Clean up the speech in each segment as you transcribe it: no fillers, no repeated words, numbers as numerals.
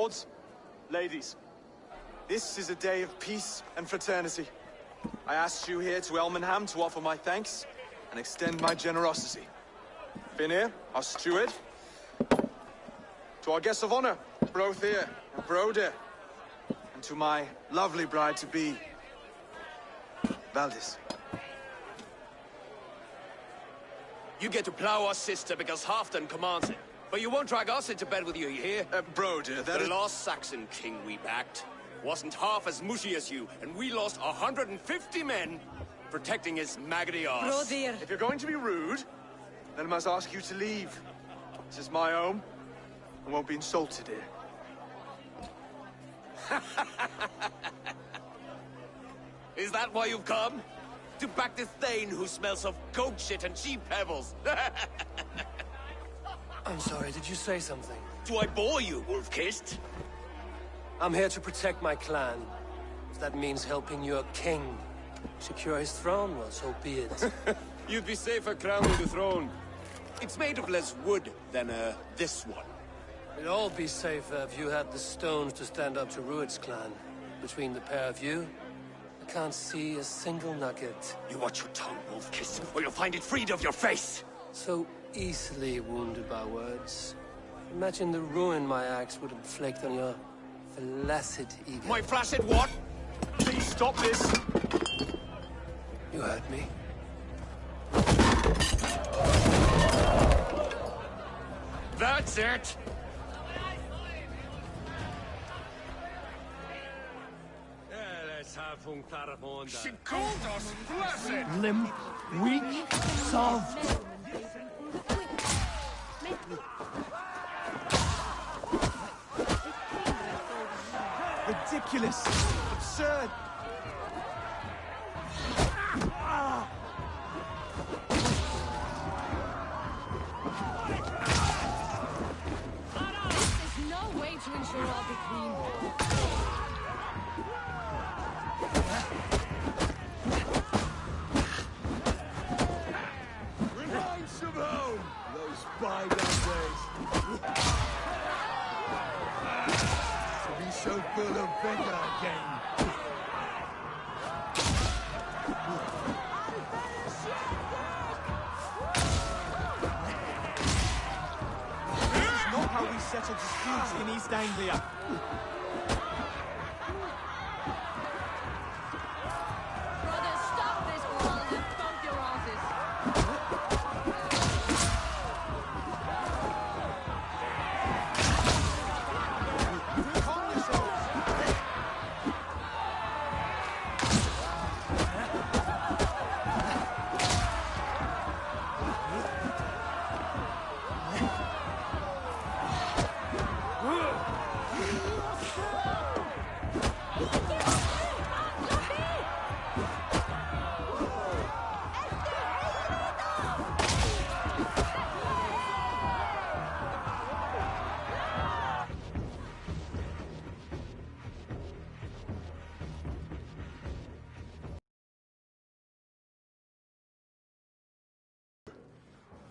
Lords, ladies, this is a day of peace and fraternity. I asked you here to Elmenham to offer my thanks and extend my generosity. Finir, our steward, to our guests of honor, Brothir and Broder, and to my lovely bride-to-be, Valdis. You get to plow our sister because Halfdan commands it. But you won't drag us into bed with you, you hear? Broder, that the is... last Saxon king we backed wasn't half as mushy as you, and we lost 150 men protecting his maggoty arse. Brodir. If you're going to be rude, then I must ask you to leave. This is my home. I won't be insulted here. Is that why you've come? To back this Thane who smells of goat shit and cheap pebbles? I'm sorry, did you say something? Do I bore you, wolf-kissed? I'm here to protect my clan. If that means helping your king secure his throne, well, so be it. You'd be safer crowning the throne. It's made of less wood than, this one. We'd all be safer if you had the stones to stand up to Rued's clan. Between the pair of you, I can't see a single nugget. You watch your tongue, wolf-kissed, or you'll find it freed of your face! So easily wounded by words. Imagine the ruin my axe would inflict on your flaccid ego. My flaccid what? Please stop this! You heard me. That's it! She called us flaccid! Limp, weak, soft. Ridiculous! Absurd! There's no way to ensure I'll be clean. Reminds of home. Those bygone days. To be so full of vigor again. This is not how we settle disputes in East Anglia. Brothers, stop this brawl and bump your asses. Calm yourselves!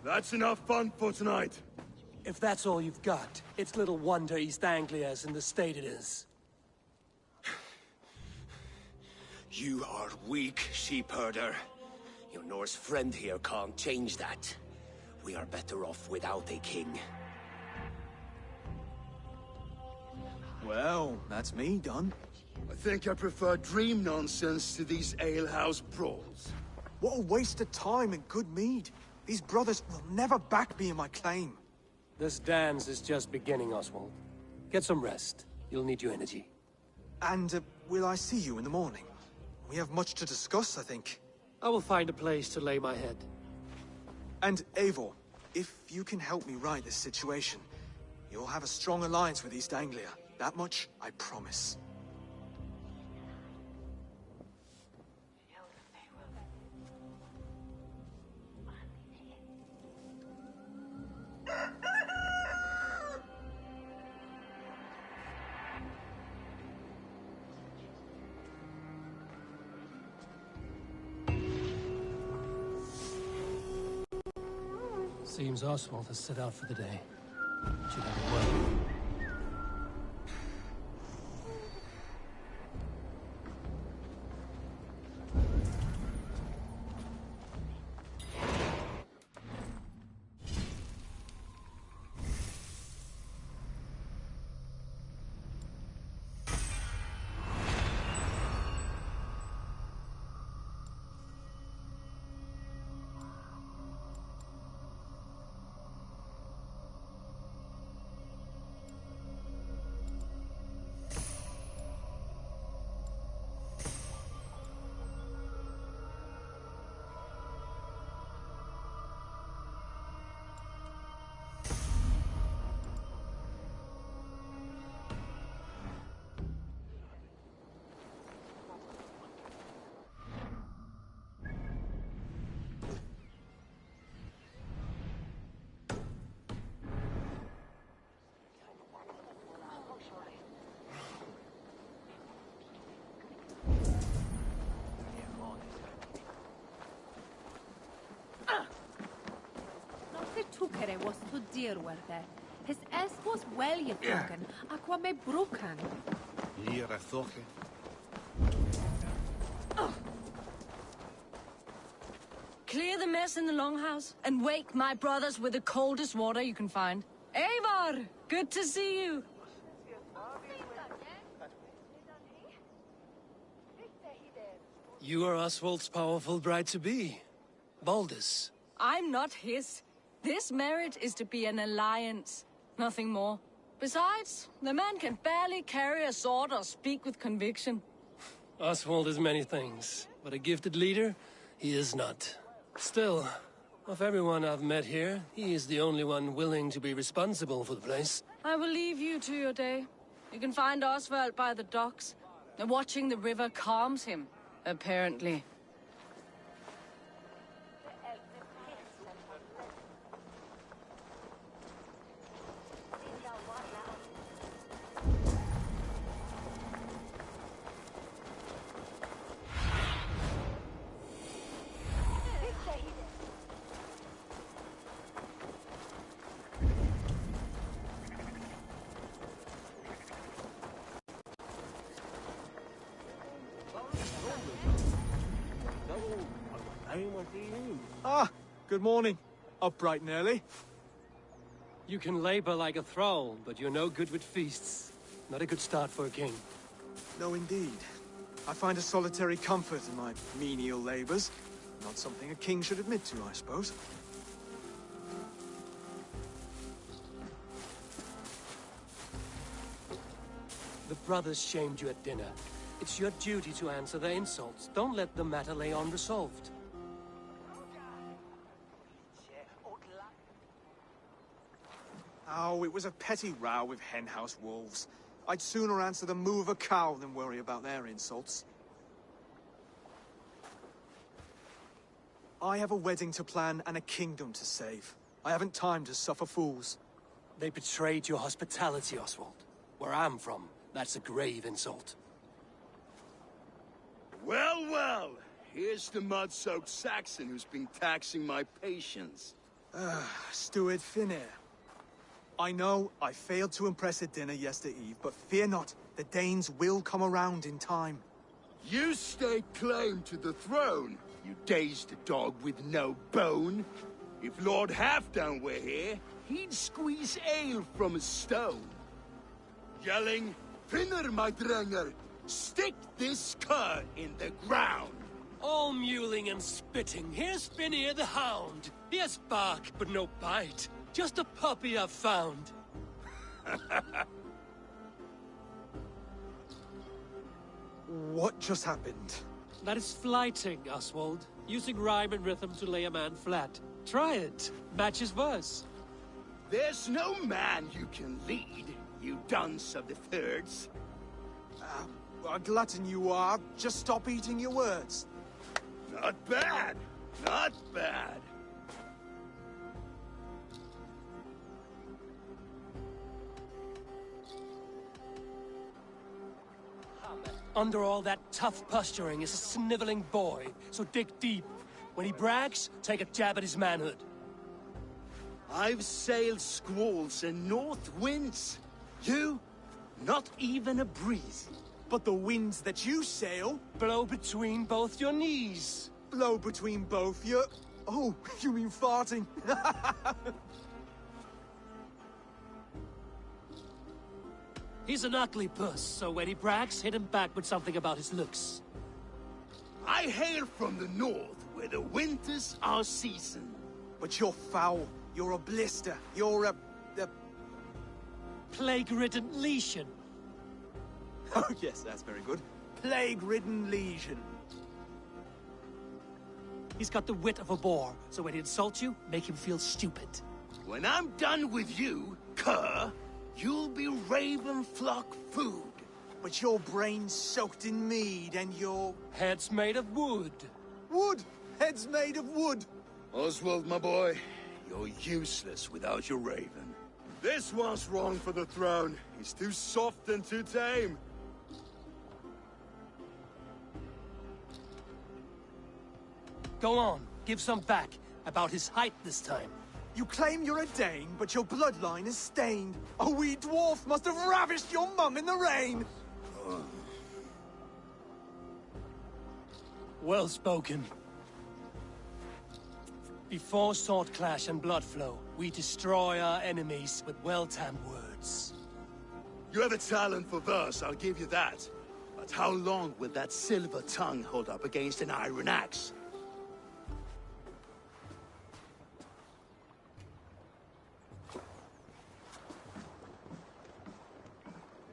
That's enough fun for tonight. If that's all you've got, it's little wonder East Anglia is in the state it is. You are weak, sheep herder. Your Norse friend here can't change that. We are better off without a king. Well, that's me done. I think I prefer dream nonsense to these alehouse brawls. What a waste of time and good mead. These brothers will never back me in my claim. This dance is just beginning, Oswald. Get some rest. You'll need your energy. And will I see you in the morning? We have much to discuss, I think. I will find a place to lay my head. And Eivor, if you can help me right this situation, you'll have a strong alliance with East Anglia. That much, I promise. Seems Oswald has set out for the day. Should have a word. tukere was to dear werde. His es was well yetoken, aqua me brukan. Lira thoche. Clear the mess in the longhouse and wake my brothers with the coldest water you can find. Eivor, good to see you. You are Oswald's powerful bride-to-be, Baldus. I'm not his. This marriage is to be an alliance, nothing more. Besides, the man can barely carry a sword or speak with conviction. Oswald is many things, but a gifted leader, he is not. Still, of everyone I've met here, he is the only one willing to be responsible for the place. I will leave you to your day. You can find Oswald by the docks. Watching the river calms him, apparently. Ah, good morning. Up bright and early. You can labor like a thrall, but you're no good with feasts. Not a good start for a king. No, indeed. I find a solitary comfort in my menial labors. Not something a king should admit to, I suppose. The brothers shamed you at dinner. It's your duty to answer their insults. Don't let the matter lay unresolved. Oh, it was a petty row with henhouse wolves. I'd sooner answer the moo of a cow than worry about their insults. I have a wedding to plan and a kingdom to save. I haven't time to suffer fools. They betrayed your hospitality, Oswald. Where I'm from, that's a grave insult. Well, well. Here's the mud-soaked Saxon who's been taxing my patience. Steward Finir. I know I failed to impress at dinner yesterday eve, but fear not, the Danes will come around in time. You stake claim to the throne, you dazed dog with no bone. If Lord Halfdan were here, he'd squeeze ale from a stone. Yelling, Finner, my drenger, stick this cur in the ground. All mewling and spitting. Here's Finir the hound. He has bark, but no bite. Just a puppy I've found. What just happened? That is flighting, Oswald. Using rhyme and rhythm to lay a man flat. Try it. Matches verse. There's no man you can lead, you dunce of the thirds. A glutton you are. Just stop eating your words. Not bad. Not bad. Under all that tough posturing is a sniveling boy, so dig deep. When he brags, take a jab at his manhood. I've sailed squalls and north winds. You, not even a breeze. But the winds that you sail Blow between both your knees. blow between both your... Oh, you mean farting? He's an ugly puss, so when he brags, hit him back with something about his looks. I hail from the north, where the winters are season. But you're foul. You're a blister. You're a... Plague-ridden lesion. Oh, yes, that's very good. Plague-ridden legion. He's got the wit of a boar, so when he insults you, make him feel stupid. When I'm done with you, cur, you'll be raven flock food. But your brain's soaked in mead and your... Head's made of wood. Wood! Head's made of wood! Oswald, my boy, you're useless without your raven. This one's wrong for the throne. He's too soft and too tame. Go on, give some back. About his height this time. You claim you're a Dane, but your bloodline is stained. A wee dwarf must have ravished your mum in the rain! Well spoken. Before sword clash and blood flow, we destroy our enemies with well-timed words. You have a talent for verse, I'll give you that. But how long will that silver tongue hold up against an iron axe?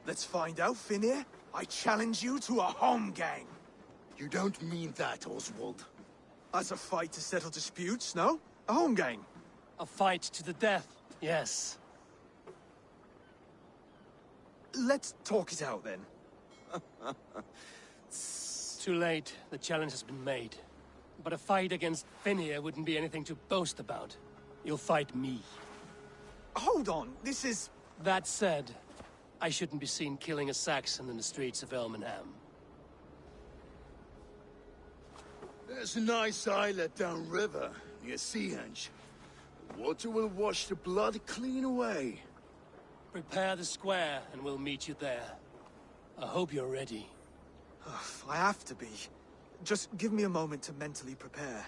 Let's find out, Finir. I challenge you to a home gang. You don't mean that, Oswald. As a fight to settle disputes, no? A home gang. A fight to the death, yes. Let's talk it out, then. Too late. The challenge has been made. But a fight against Finir wouldn't be anything to boast about. You'll fight me. Hold on, this is... That said, I shouldn't be seen killing a Saxon in the streets of Elmenham. There's a nice islet downriver, near Seahenge. The water will wash the blood clean away. Prepare the square, and we'll meet you there. I hope you're ready. I have to be. Just give me a moment to mentally prepare.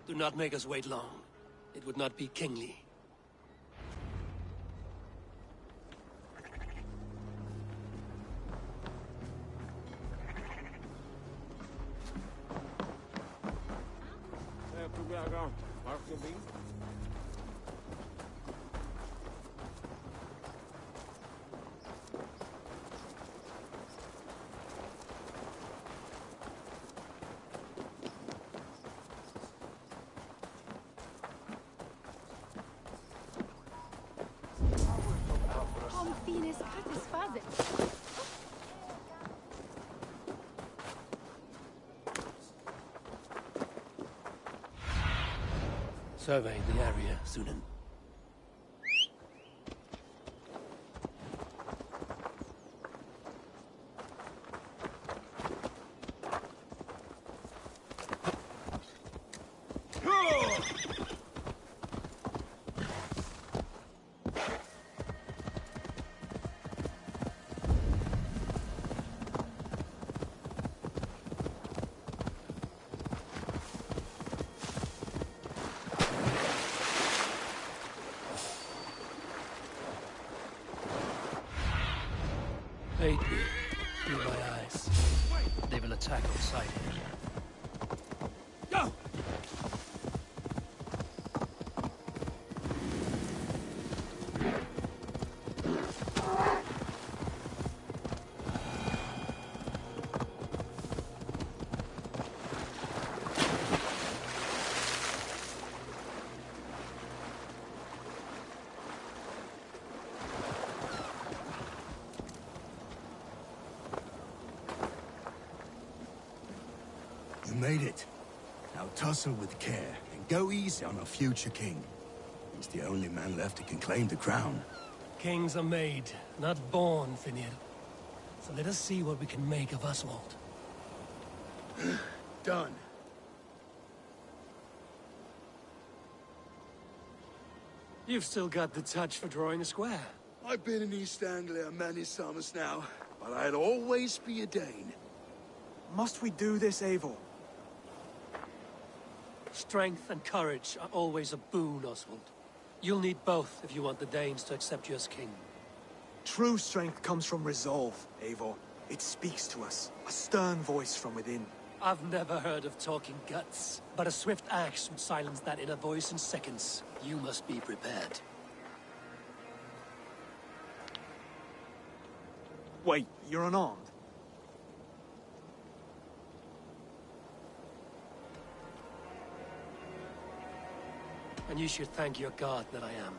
Do not make us wait long. It would not be kingly. Survey the area, Sunan. Aid me. Through my eyes. They will attack on sight. Go! You made it. Now tussle with care, and go easy on our future king. He's the only man left who can claim the crown. Kings are made, not born, Finir. So let us see what we can make of Oswald. Done. You've still got the touch for drawing a square. I've been in East Anglia many summers now, but I'll always be a Dane. Must we do this, Eivor? Strength and courage are always a boon, Oswald. You'll need both if you want the Danes to accept you as king. True strength comes from resolve, Eivor. It speaks to us, a stern voice from within. I've never heard of talking guts, but a swift axe would silence that inner voice in seconds. You must be prepared. Wait, you're unarmed? And you should thank your god that I am.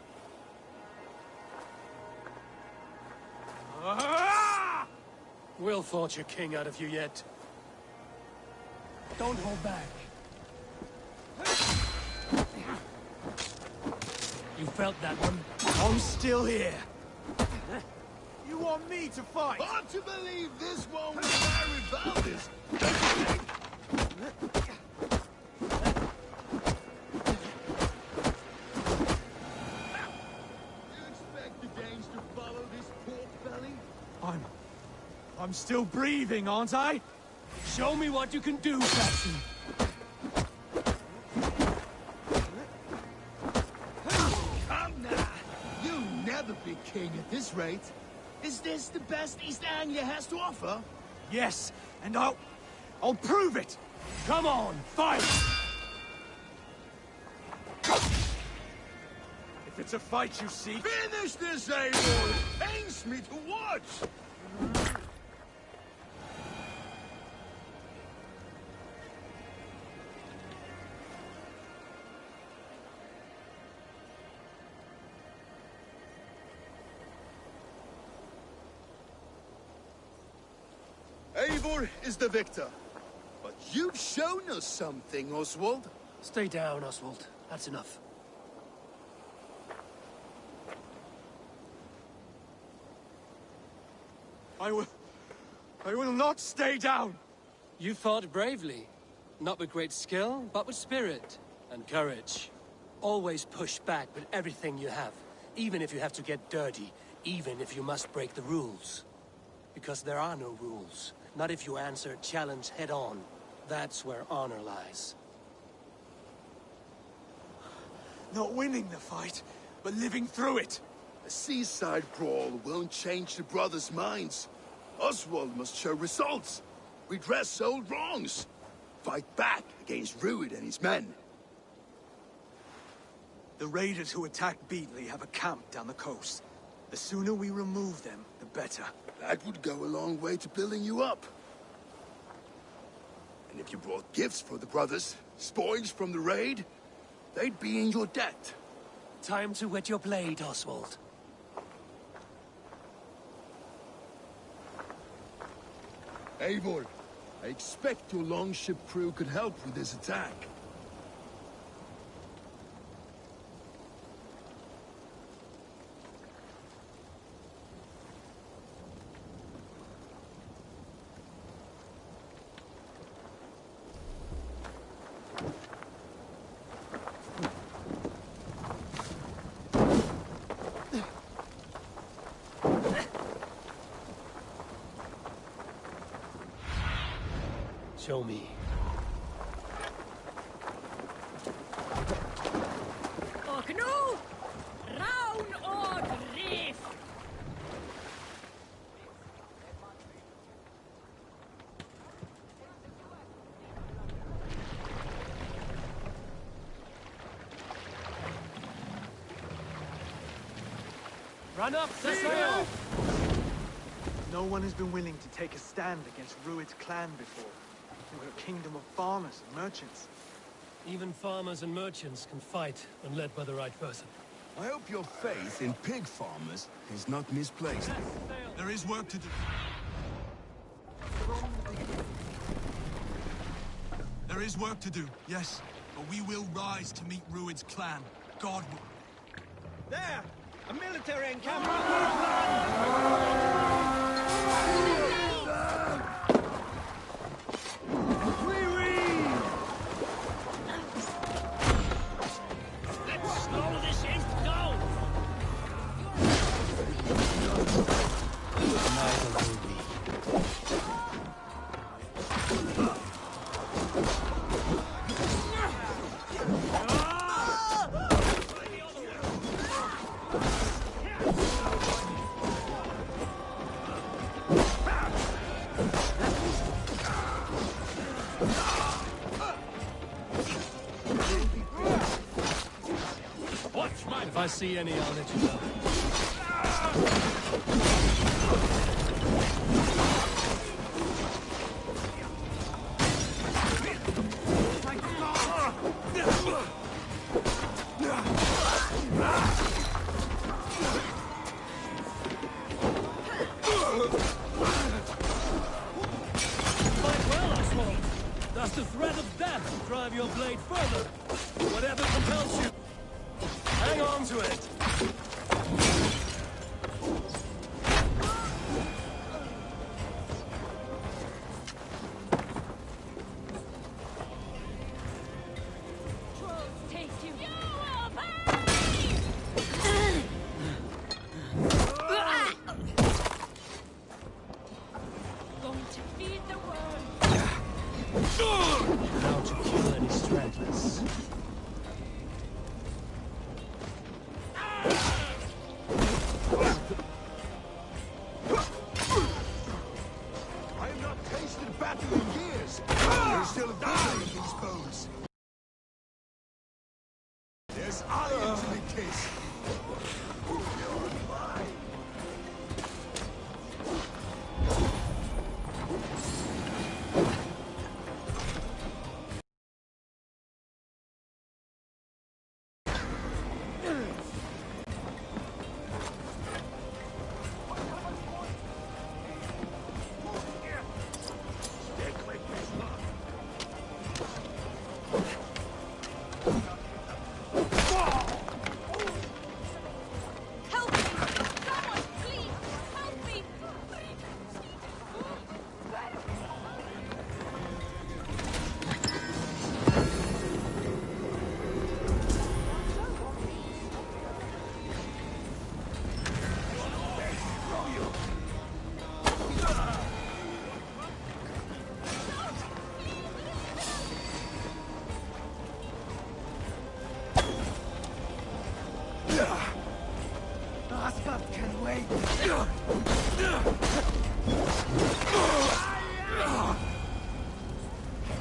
We'll forge a king out of you yet. Don't hold back. You felt that one? I'm still here. You want me to fight? Hard to believe this one was Larry Valdez. I'm still breathing, aren't I? Show me what you can do, Saxon. Come now! You'll never be king at this rate. Is this the best East Anglia has to offer? Yes, and I'll prove it! Come on, fight! If it's a fight you seek... Finish this, Eivor! It pains me to watch! Eivor is the victor. But you've shown us something, Oswald. Stay down, Oswald. That's enough. I will not stay down! You fought bravely. Not with great skill, but with spirit and courage. Always push back with everything you have. Even if you have to get dirty. Even if you must break the rules. Because there are no rules. Not if you answer a challenge head-on. That's where honor lies. Not winning the fight, but living through it. A seaside brawl won't change the brothers' minds. Oswald must show results. Redress old wrongs. Fight back against Rued and his men. The raiders who attacked Beatley have a camp down the coast. The sooner we remove them, the better. That would go a long way to building you up. And if you brought gifts for the brothers, spoils from the raid, they'd be in your debt. Time to wet your blade, Oswald. Eivor, I expect your longship crew could help with this attack. Show me. Och nu, raun och drift! Run up, Cecil! No one has been willing to take a stand against Rued's clan before. We're a kingdom of farmers and merchants. Even farmers and merchants can fight when led by the right person. I hope your faith in pig farmers is not misplaced. There is work to do. There is work to do, yes. But we will rise to meet Rued's clan. God will. There! A military encampment! Let's slow this in. Go! If I see any, I'll let you know. Fight well, Oswald. Does the threat of death drive your blade further? Whatever compels you. Hang on to it! That can wait.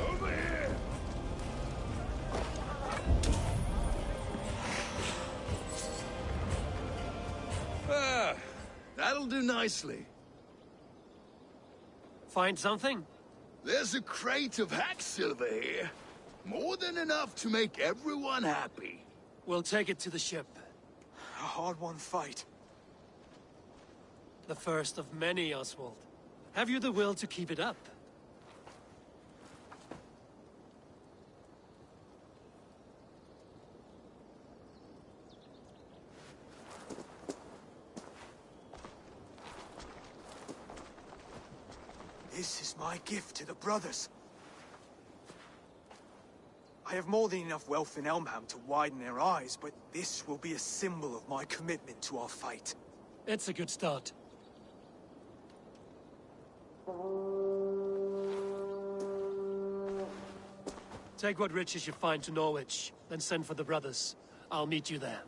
Over here! Ah, that'll do nicely. Find something? There's a crate of hack silver here. More than enough to make everyone happy. We'll take it to the ship. A hard-won fight. The first of many, Oswald. Have you the will to keep it up? This is my gift to the brothers. I have more than enough wealth in Elmham to widen their eyes, but this will be a symbol of my commitment to our fight. It's a good start. Take what riches you find to Norwich, then send for the brothers. I'll meet you there.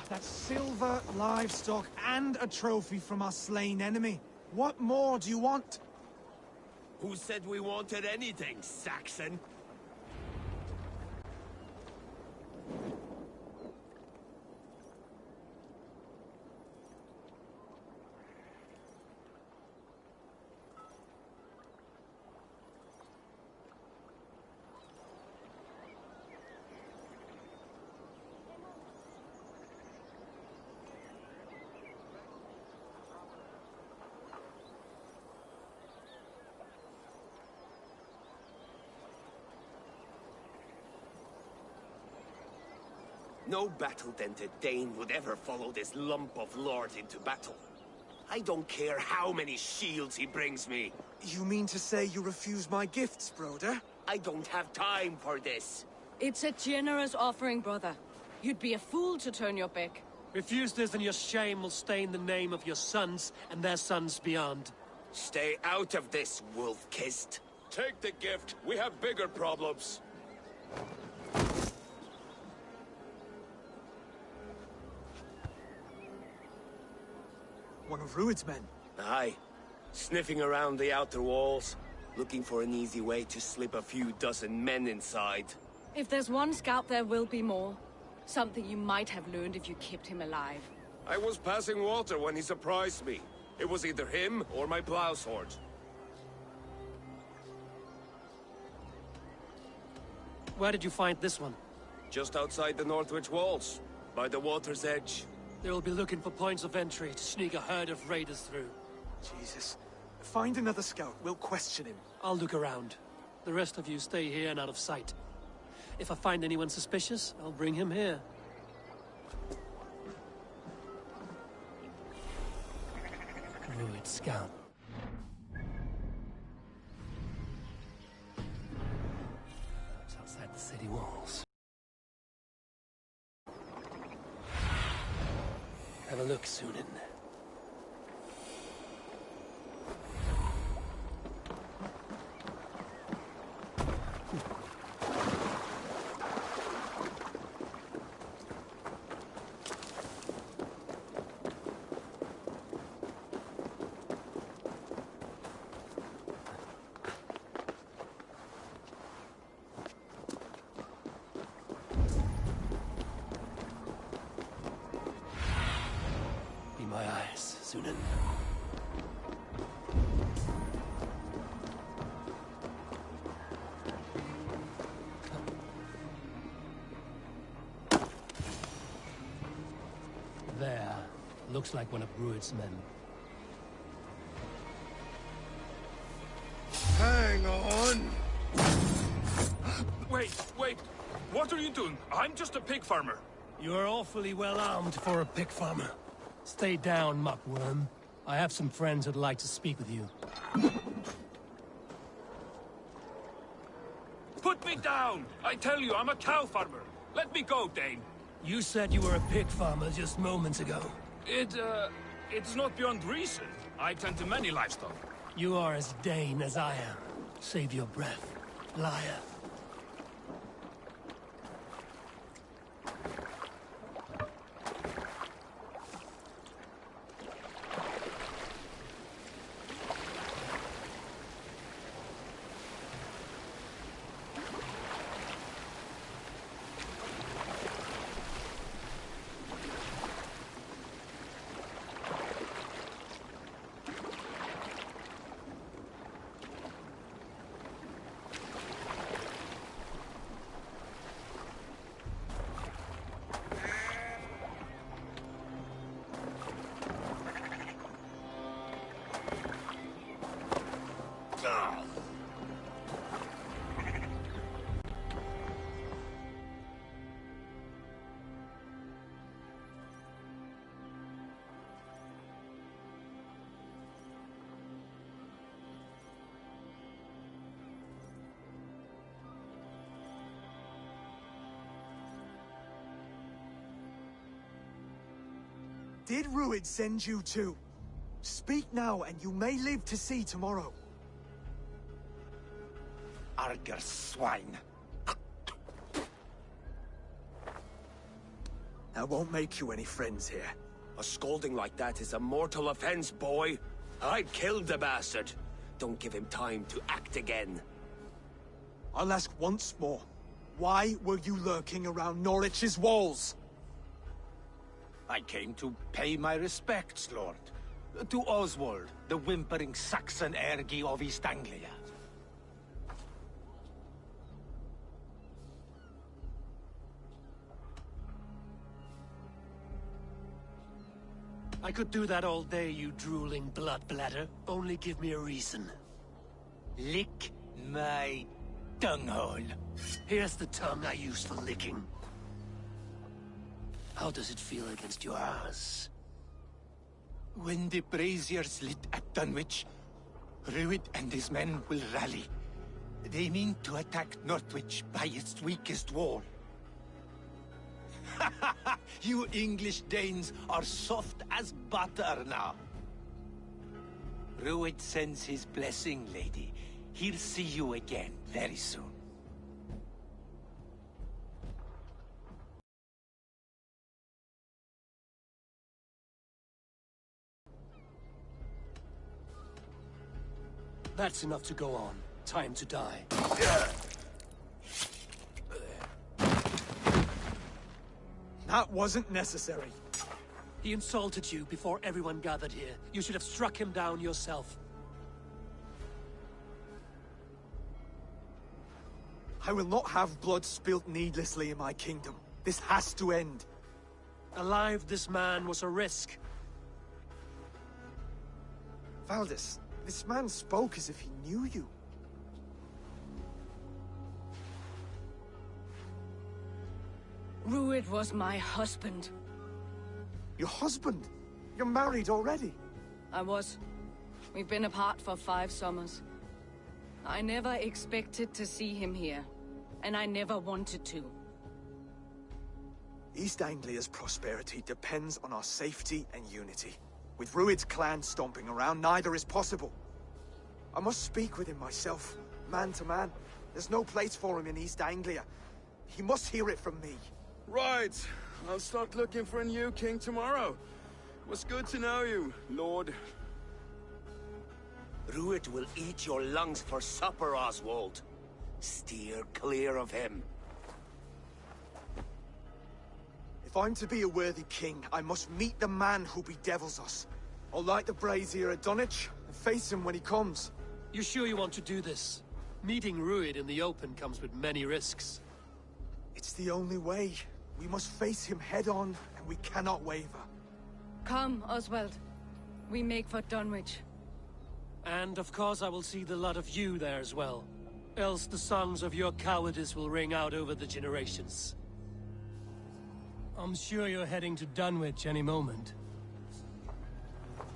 That's silver, livestock, and a trophy from our slain enemy. What more do you want? Who said we wanted anything, Saxon? No battle-dented Dane would ever follow this lump of lord into battle. I don't care how many shields he brings me. You mean to say you refuse my gifts, Broder? I don't have time for this. It's a generous offering, brother. You'd be a fool to turn your back. Refuse this and your shame will stain the name of your sons and their sons beyond. Stay out of this, wolf-kissed. Take the gift. We have bigger problems. One of Rued's men. Aye. Sniffing around the outer walls, looking for an easy way to slip a few dozen men inside. If there's one scout, there will be more. Something you might have learned if you kept him alive. I was passing water when he surprised me. It was either him or my plow sword. Where did you find this one? Just outside the Northwich walls, by the water's edge. They will be looking for points of entry to sneak a herd of raiders through. Jesus. Find another scout. We'll question him. I'll look around. The rest of you stay here and out of sight. If I find anyone suspicious, I'll bring him here. Rued scout. It's outside the city walls. Have a look, Sunan. Be my eyes, Sunan. There. Looks like one of Rued's men. Hang on! Wait! What are you doing? I'm just a pig farmer. You are awfully well armed for a pig farmer. Stay down, muckworm. I have some friends who'd like to speak with you. Put me down! I tell you, I'm a cow farmer. Let me go, Dane. You said you were a pig farmer just moments ago. It's not beyond reason. I tend to many livestock. You are as Dane as I am. Save your breath, liar. Did Rued send you too? Speak now, and you may live to see tomorrow. Arger swine. That won't make you any friends here. A scolding like that is a mortal offense, boy. I'd kill the bastard. Don't give him time to act again. I'll ask once more. Why were you lurking around Norwich's walls? I came to pay my respects, Lord. To Oswald, the whimpering Saxon ergi of East Anglia. I could do that all day, you drooling blood bladder. Only give me a reason. Lick my dunghole. Here's the tongue I use for licking. How does it feel against yours? When the braziers lit at Dunwich, Rued and his men will rally. They mean to attack Northwich by its weakest wall. You English Danes are soft as butter now. Rued sends his blessing, lady. He'll see you again very soon. That's enough to go on. Time to die. That wasn't necessary. He insulted you before everyone gathered here. You should have struck him down yourself. I will not have blood spilt needlessly in my kingdom. This has to end. Alive, this man was a risk. Valdis, this man spoke as if he knew you. Rued was my husband. Your husband? You're married already? I was. We've been apart for 5 summers. I never expected to see him here, and I never wanted to. East Anglia's prosperity depends on our safety and unity. With Rued's clan stomping around, neither is possible. I must speak with him myself, man to man. There's no place for him in East Anglia. He must hear it from me. Right. I'll start looking for a new king tomorrow. It was good to know you, Lord. Rued will eat your lungs for supper, Oswald. Steer clear of him. If I'm to be a worthy king, I must meet the man who bedevils us. I'll light the brazier at Dunwich and face him when he comes. You sure you want to do this? Meeting Rued in the open comes with many risks. It's the only way. We must face him head-on, and we cannot waver. Come, Oswald. We make for Dunwich. And of course I will see the lot of you there as well. Else the songs of your cowardice will ring out over the generations. I'm sure you're heading to Dunwich any moment.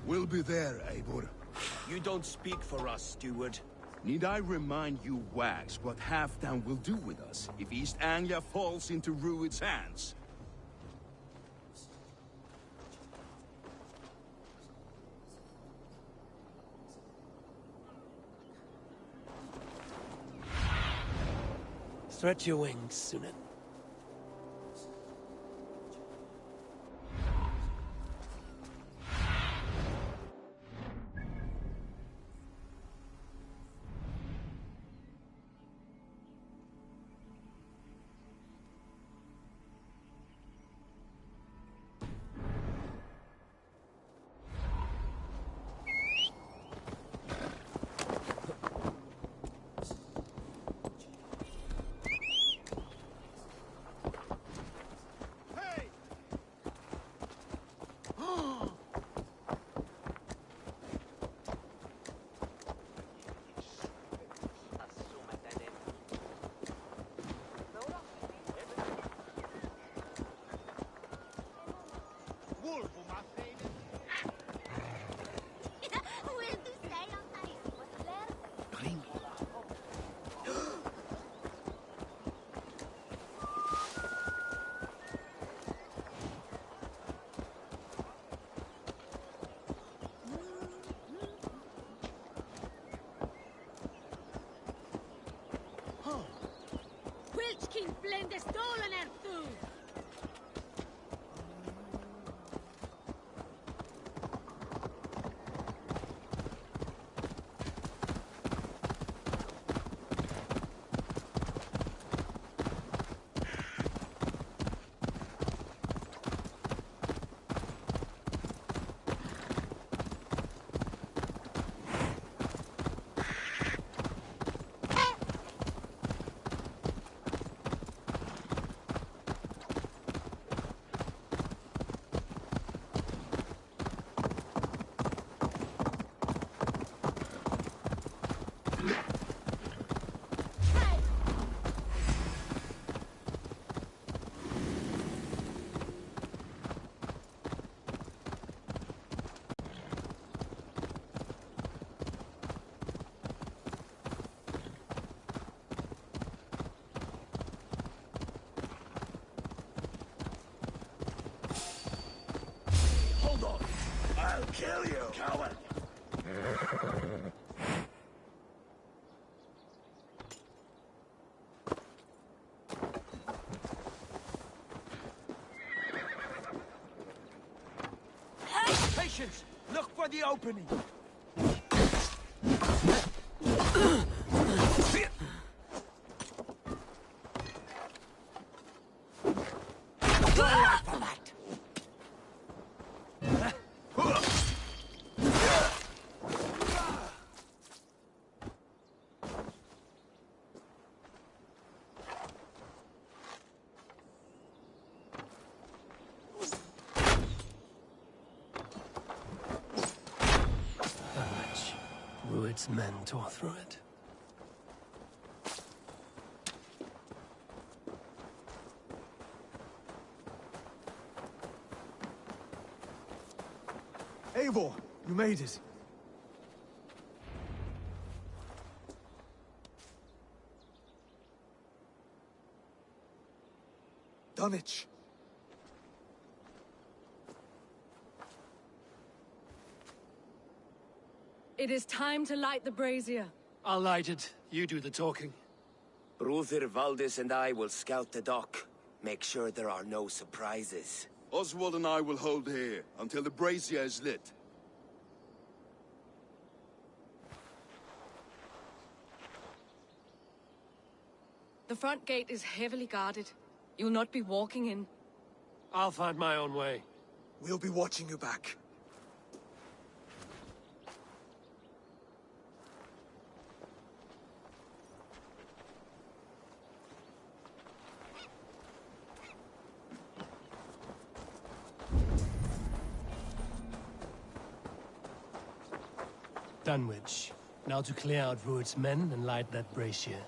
We'll be there, Eivor. You don't speak for us, steward. Need I remind you, Wags, what Halfdan will do with us if East Anglia falls into Rued's hands? Stretch your wings, Sunan. Wilchkin blende stolen ertu! Patience! Look for the opening! Rued's men tore through it. Eivor, you made it. Dunwich. It is time to light the brazier. I'll light it. You do the talking. Bruther Valdis and I will scout the dock. Make sure there are no surprises. Oswald and I will hold here until the brazier is lit. The front gate is heavily guarded. You'll not be walking in. I'll find my own way. We'll be watching you back. Dunwich. Now to clear out Rued's men and light that brazier.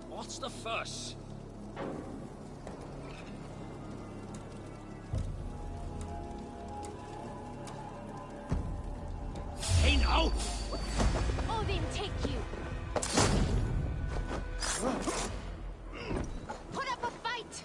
What's the fuss? Hey now! Odin, take you! Put up a fight!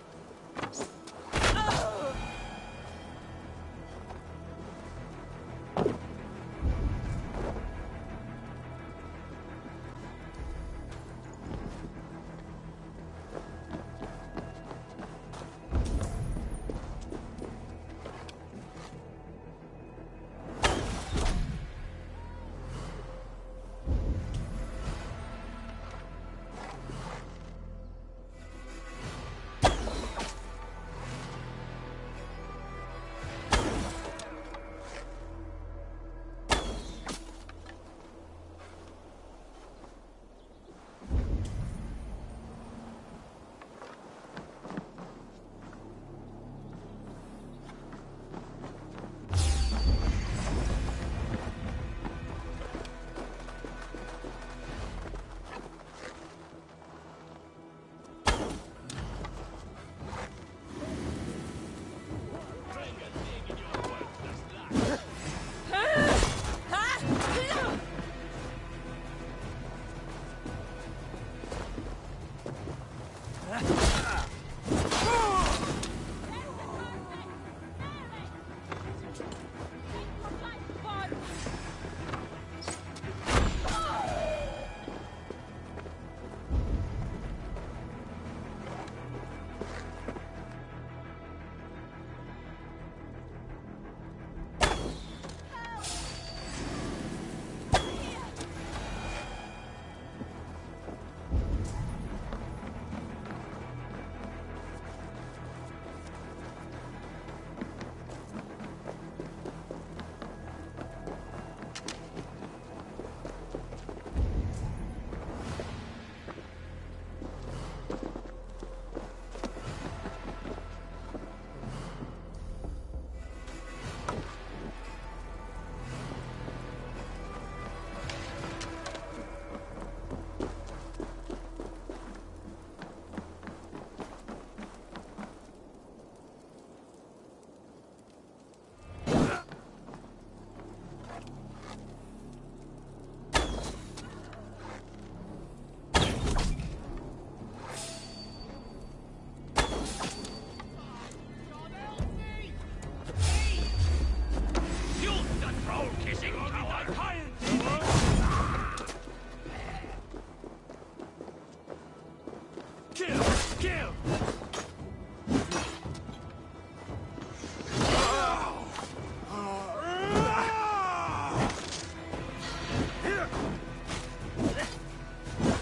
sail!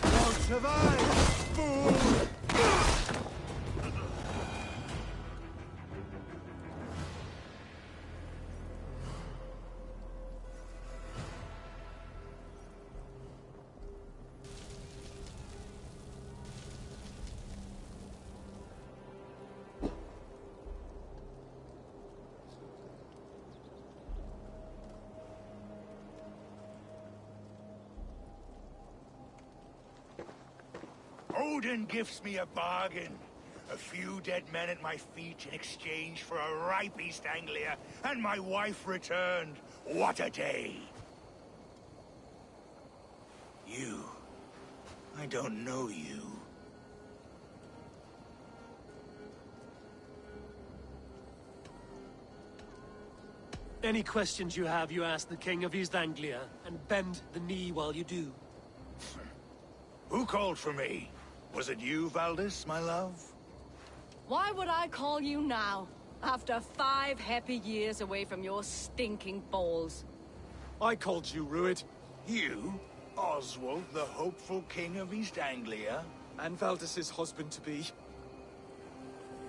Won't survive, fool! Odin gives me a bargain. A few dead men at my feet in exchange for a ripe East Anglia, and my wife returned. What a day! You. I don't know you. Any questions you have, you ask the King of East Anglia, and bend the knee while you do. Who called for me? Was it you, Valdis, my love? Why would I call you now, after 5 happy years away from your stinking balls? I called you, Rued. You? Oswald, the hopeful king of East Anglia? And Valdis's husband-to-be.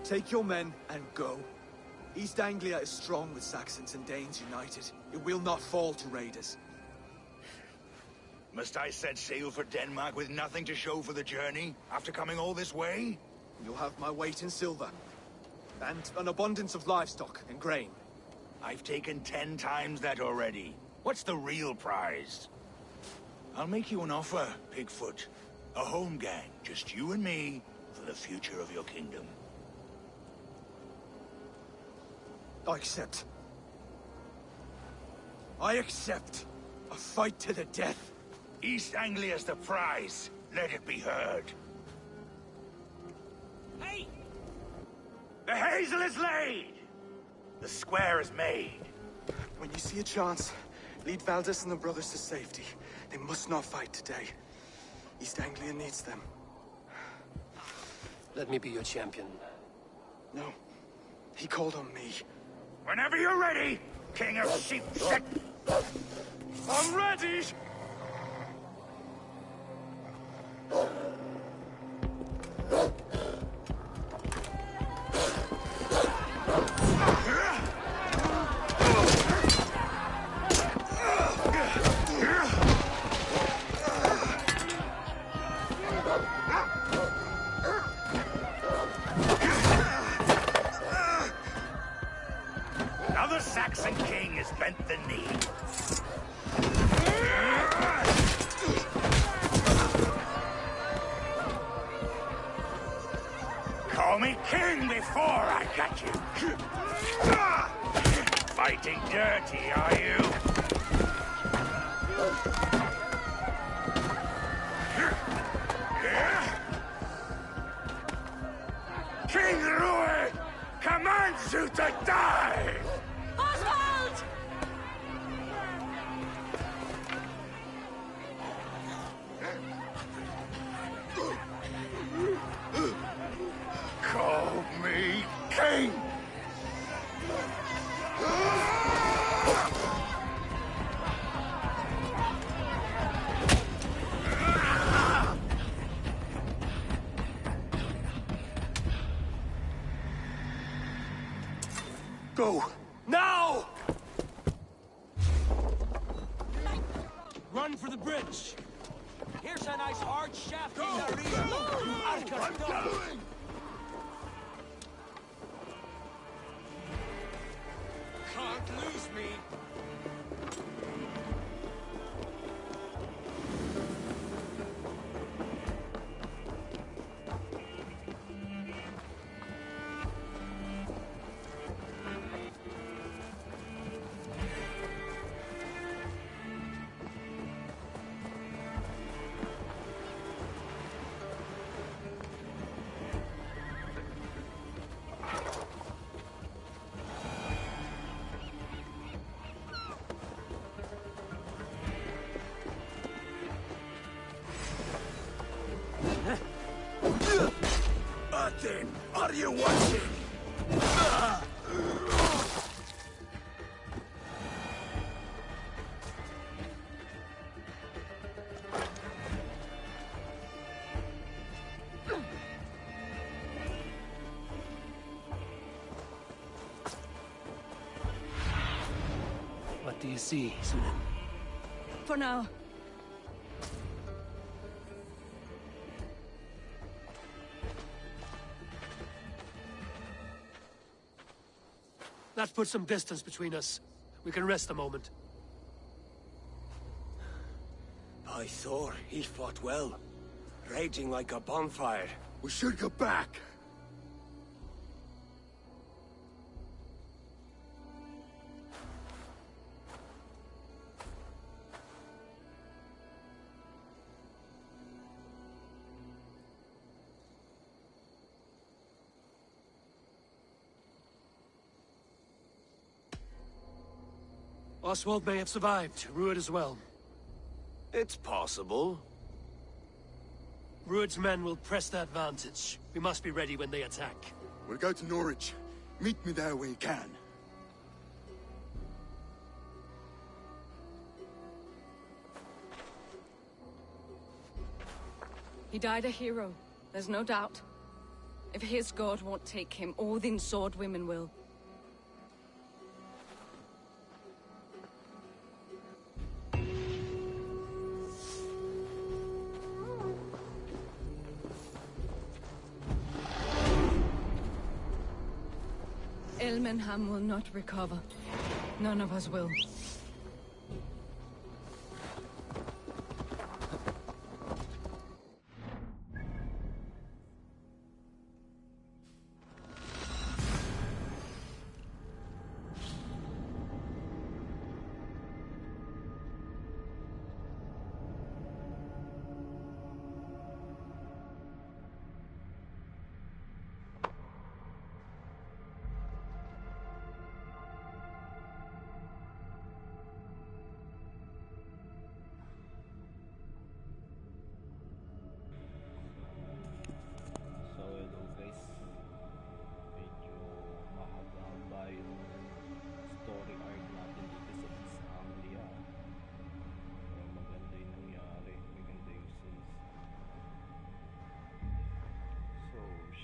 Take your men and go. East Anglia is strong with Saxons and Danes united. It will not fall to raiders. Must I set sail for Denmark with nothing to show for the journey, after coming all this way? You'll have my weight in silver. And an abundance of livestock and grain. I've taken 10 times that already. What's the real prize? I'll make you an offer, Pigfoot. A home gang, just you and me, for the future of your kingdom. I accept. I accept. A fight to the death. East Anglia's the prize. Let it be heard. Hey! The hazel is laid! The square is made. When you see a chance, lead Valdis and the brothers to safety. They must not fight today. East Anglia needs them. Let me be your champion. No. He called on me. Whenever you're ready, King of Sheep. I'm ready! Another Saxon king has bent the knee. Call me king before I got you. Fighting dirty, are you? King Rui commands you to die! Oswald! Call me king! Go! Now! Run for the bridge! Here's a nice hard shaft in the rear. I'm going! Can't lose me. then? Are you watching? What do you see, Sunan? For now. That puts some distance between us. We can rest a moment. By Thor, he fought well. Raging like a bonfire. We should go back. Oswald may have survived. Rued as well. It's possible. Rued's men will press the advantage. We must be ready when they attack. We'll go to Norwich. Meet me there when you can. He died a hero. There's no doubt. If his god won't take him, Odin's sword women will. Elmenham will not recover. None of us will.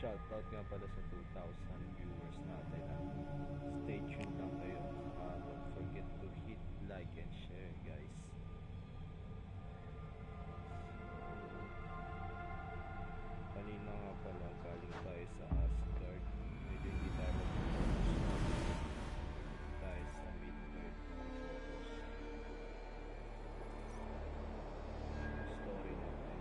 Shoutout nga pala sa 2,000 viewers natin. Stay tuned lang kayo. Don't forget to hit like and share, guys. Kanina nga pala galing tayo sa Asgard. Medyo hindi tayo mag-focus. Tayo sa Midgard. Story natin.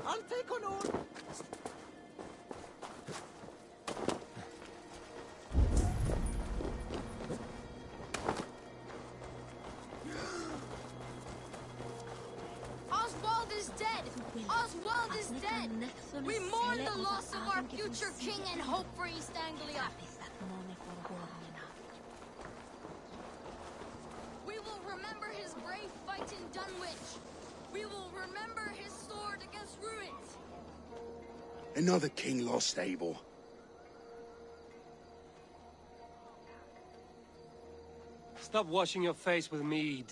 I'll take on all. Oswald is dead! Oswald is dead! We mourn the loss of our future king and hope for East Anglia. We will remember his brave fight in Dunwich. We will remember his sword against ruins. Another king lost, Abel. Stop washing your face with mead.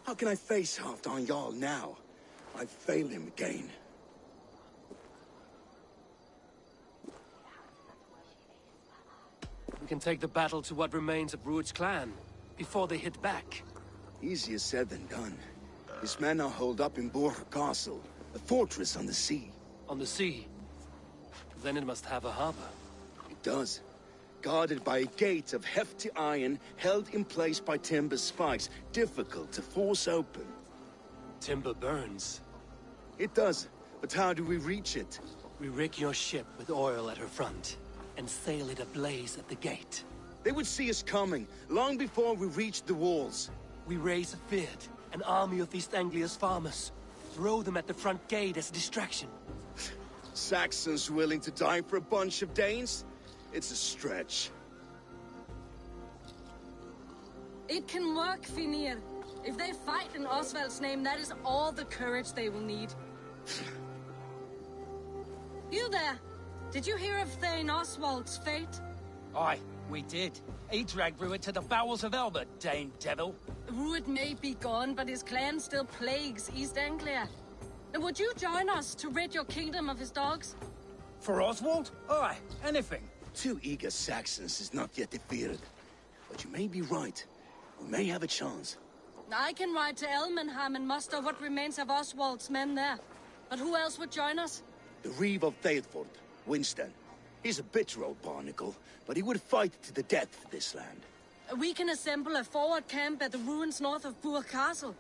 How can I face Halfdan Jarl now? I failed him again. We can take the battle to what remains of Rued's clan, before they hit back. Easier said than done. His men are holed up in Borg Castle, a fortress on the sea. On the sea? Then it must have a harbor. It does. Guarded by a gate of hefty iron, held in place by timber spikes, difficult to force open. Timber burns. It does, but how do we reach it? We rig your ship with oil at her front, and sail it ablaze at the gate. They would see us coming, long before we reached the walls. We raise a Fyrd, an army of East Anglia's farmers. Throw them at the front gate as a distraction. Saxons willing to die for a bunch of Danes? It's a stretch. It can work, Finir. If they fight in Oswald's name, that is all the courage they will need. You there! Did you hear of Thane Oswald's fate? Aye, we did. He dragged Rued to the bowels of Elbert, Dane devil. Rued may be gone, but his clan still plagues East Anglia. And would you join us to rid your kingdom of his dogs? For Oswald? Aye, anything. 2 eager Saxons is not yet defeated. But you may be right. We may have a chance. I can ride to Elmenham and muster what remains of Oswald's men there. But who else would join us? The Reeve of Thetford, Winston. He's a bitter old barnacle, but he would fight to the death for this land. We can assemble a forward camp at the ruins north of Burg Castle.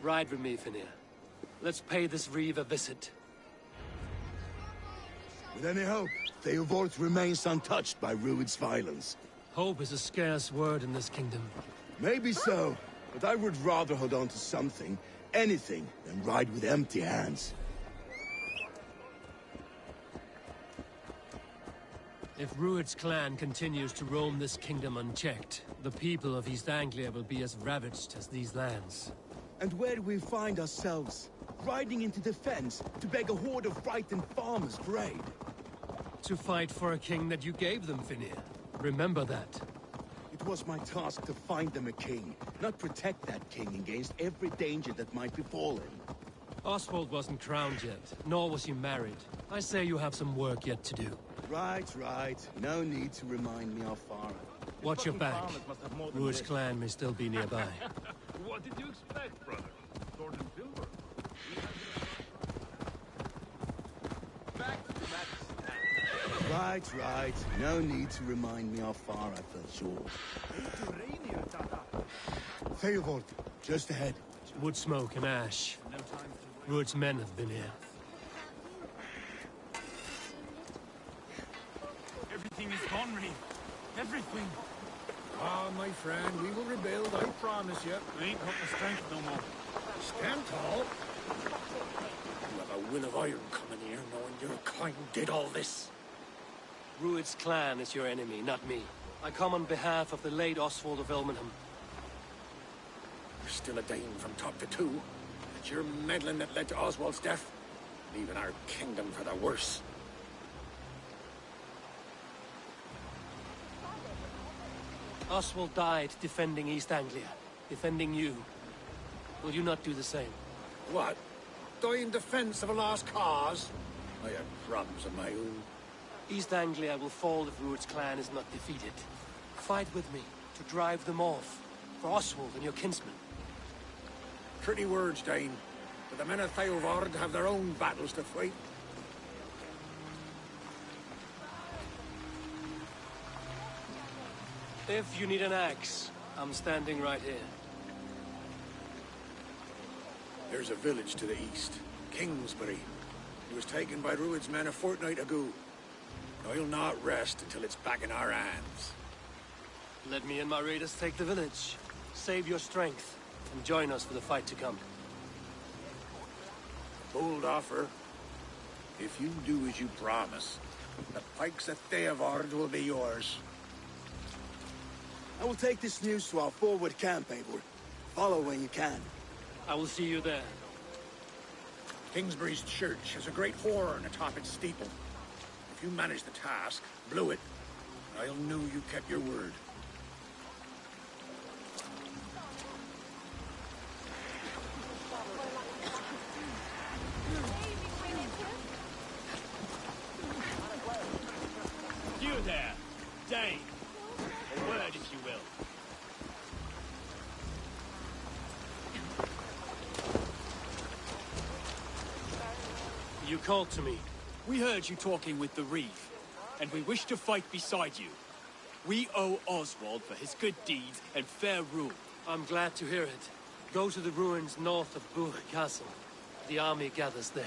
Ride with me, Finir. Let's pay this Reeve a visit. With any hope, Theodort remains untouched by Rued's violence. Hope is a scarce word in this kingdom. Maybe so, but I would rather hold on to something, anything, than ride with empty hands. If Rued's clan continues to roam this kingdom unchecked, the people of East Anglia will be as ravaged as these lands. And where do we find ourselves? Riding into defense to beg a horde of frightened farmers for aid. To fight for a king that you gave them, Finir. Remember that. It was my task to find them a king, not protect that king against every danger that might befall him. Oswald wasn't crowned yet, nor was he married. I say you have some work yet to do. Right. No need to remind me how far. Watch your back. Rued's clan may still be nearby. What did you expect, brother? Sword and silver. Right. No need to remind me how far I fell short. Theodort, just ahead. Wood smoke and ash. Rued's men have been here. Everything is gone, Reeve. Everything. Ah, my friend, we will rebuild, I promise you. I ain't got the strength no more. Stand tall. You have a will of iron coming here, knowing your kind did all this. Rued's clan is your enemy, not me. I come on behalf of the late Oswald of Elmenham. You're still a Dane from top to two. It's your meddling that led to Oswald's death, leaving our kingdom for the worse. Oswald died defending East Anglia, defending you. Will you not do the same? What? Die in defense of a lost cause? I have problems of my own. East Anglia will fall if Rued's clan is not defeated. Fight with me to drive them off, for Oswald and your kinsmen. Pretty words, Dane. But the men of Theodord have their own battles to fight. If you need an axe, I'm standing right here. There's a village to the east, Kingsbury. It was taken by Rued's men a fortnight ago. I'll not rest until it's back in our hands. Let me and my raiders take the village. Save your strength, and join us for the fight to come. Bold offer. If you do as you promise, the pikes of Theodord will be yours. I will take this news to our forward camp, Eivor. Follow when you can. I will see you there. Kingsbury's church has a great horn atop its steeple. If you manage the task, blew it, I'll know you kept your word. there! Dane! A word, if you will. You called to me. We heard you talking with the Reeve, and we wish to fight beside you. We owe Oswald for his good deeds and fair rule. I'm glad to hear it. Go to the ruins north of Buch Castle. The army gathers there.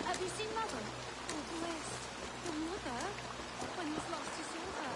Have you seen Mother? Oh, bless. Your mother? When he's lost, you saw her.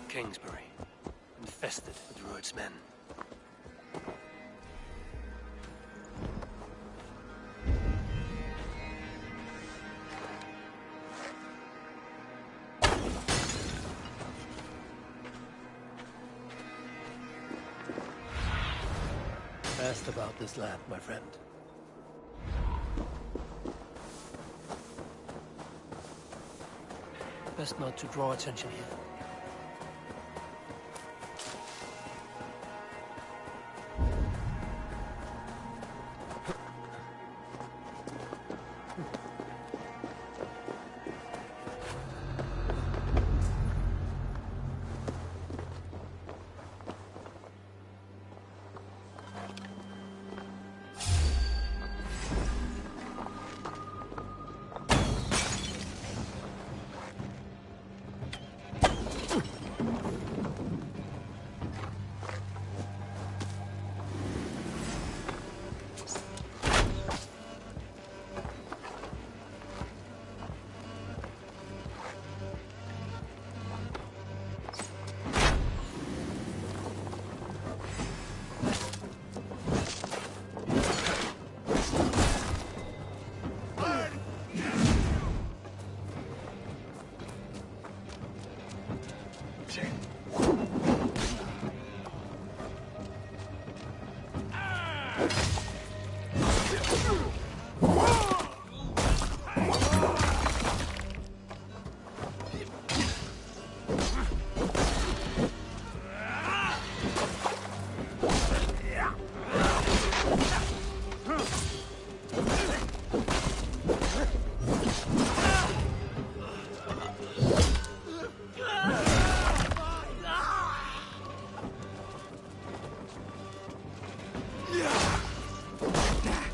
Kingsbury, infested with Rued's men. Asked about this land, my friend. Best not to draw attention here.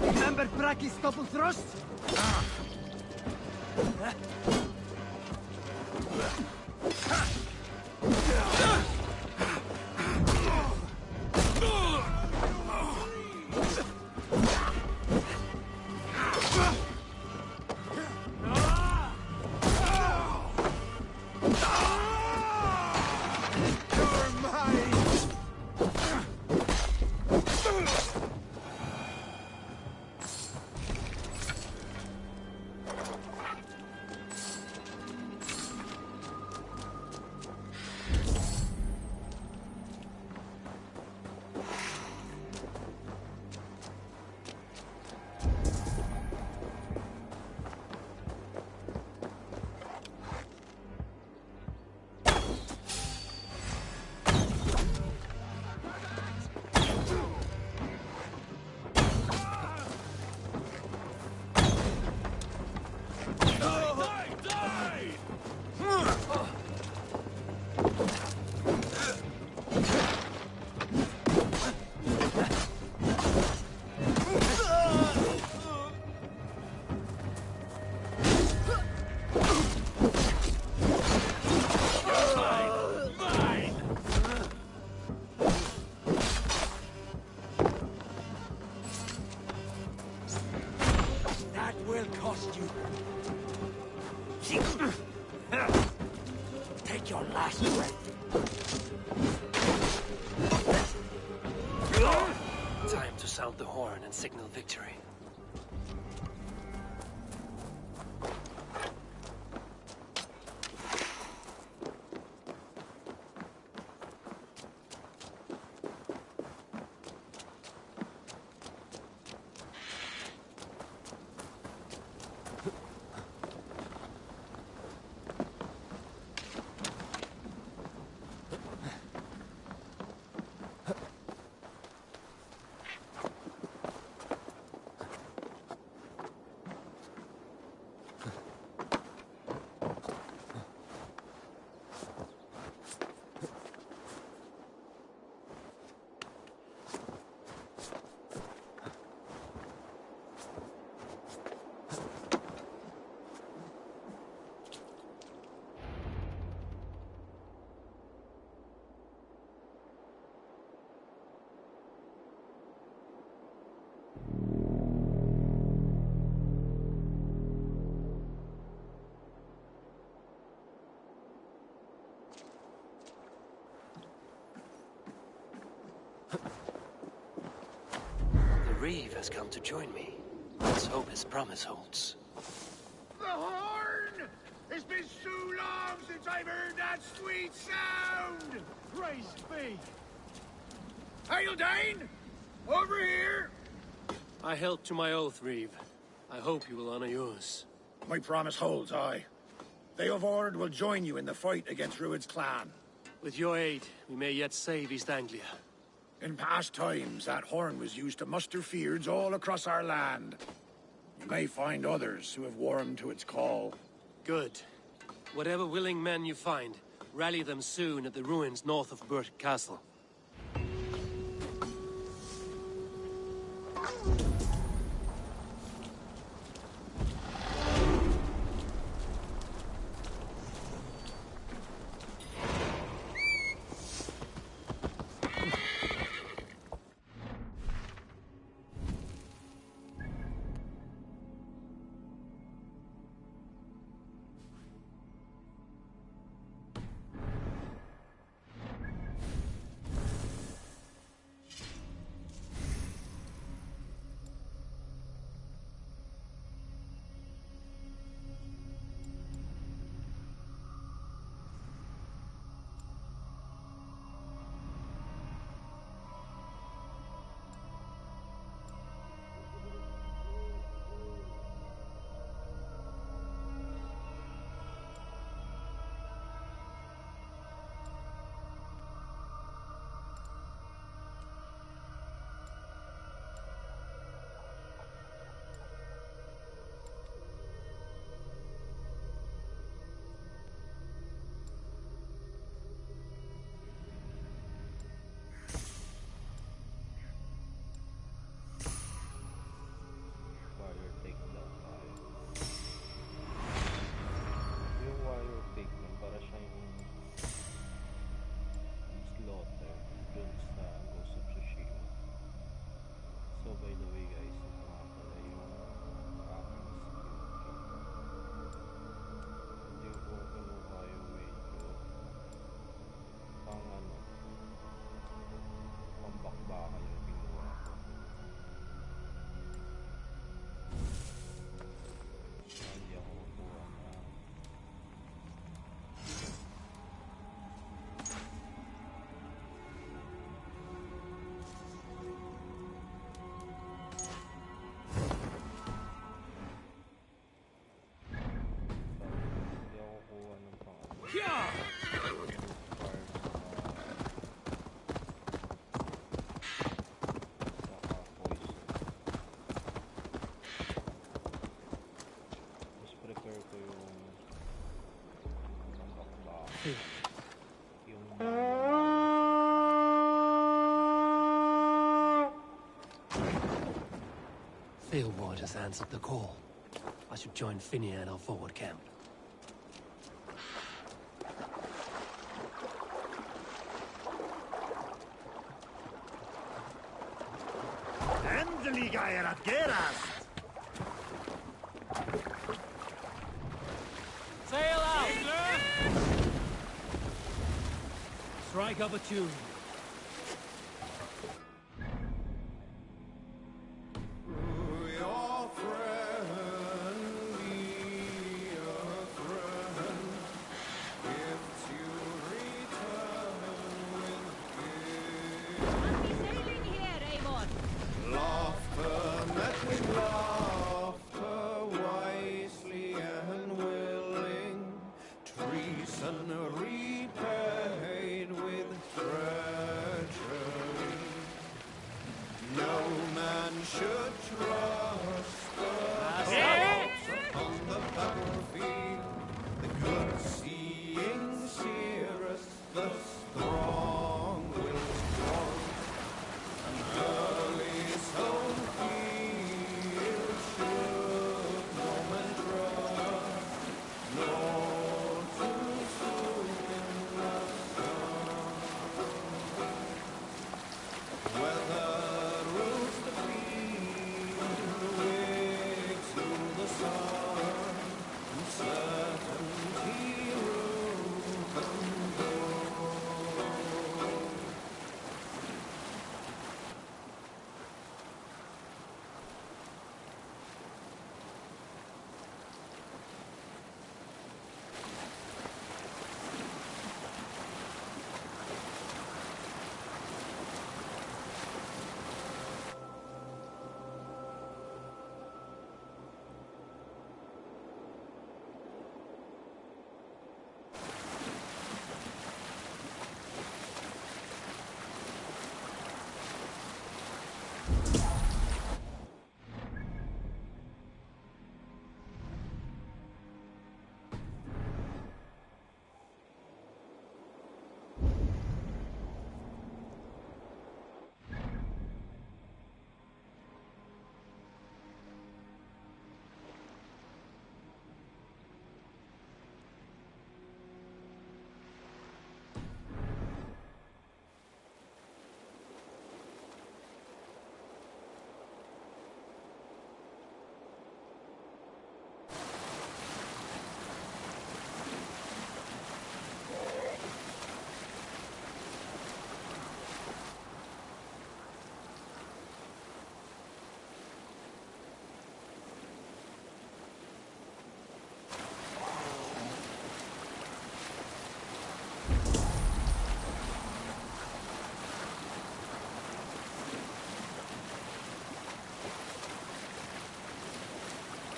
Remember Braki's double thrust? will cost you. Take your last breath. Time to sound the horn and signal victory. The Reeve has come to join me. Let's hope his promise holds. The horn! It's been so long since I've heard that sweet sound! Praise be! Hail, Dane! Over here! I held to my oath, Reeve. I hope you will honor yours. My promise holds, aye. They of Ord will join you in the fight against Rued's clan. With your aid, we may yet save East Anglia. In past times, that horn was used to muster feards all across our land. You may find others who have warmed to its call. Good. Whatever willing men you find, rally them soon at the ruins north of Burt Castle. Theobald has answered the call. I should join Finia at our forward camp. Endelig er at gerast! Sail out! Strike up a tune.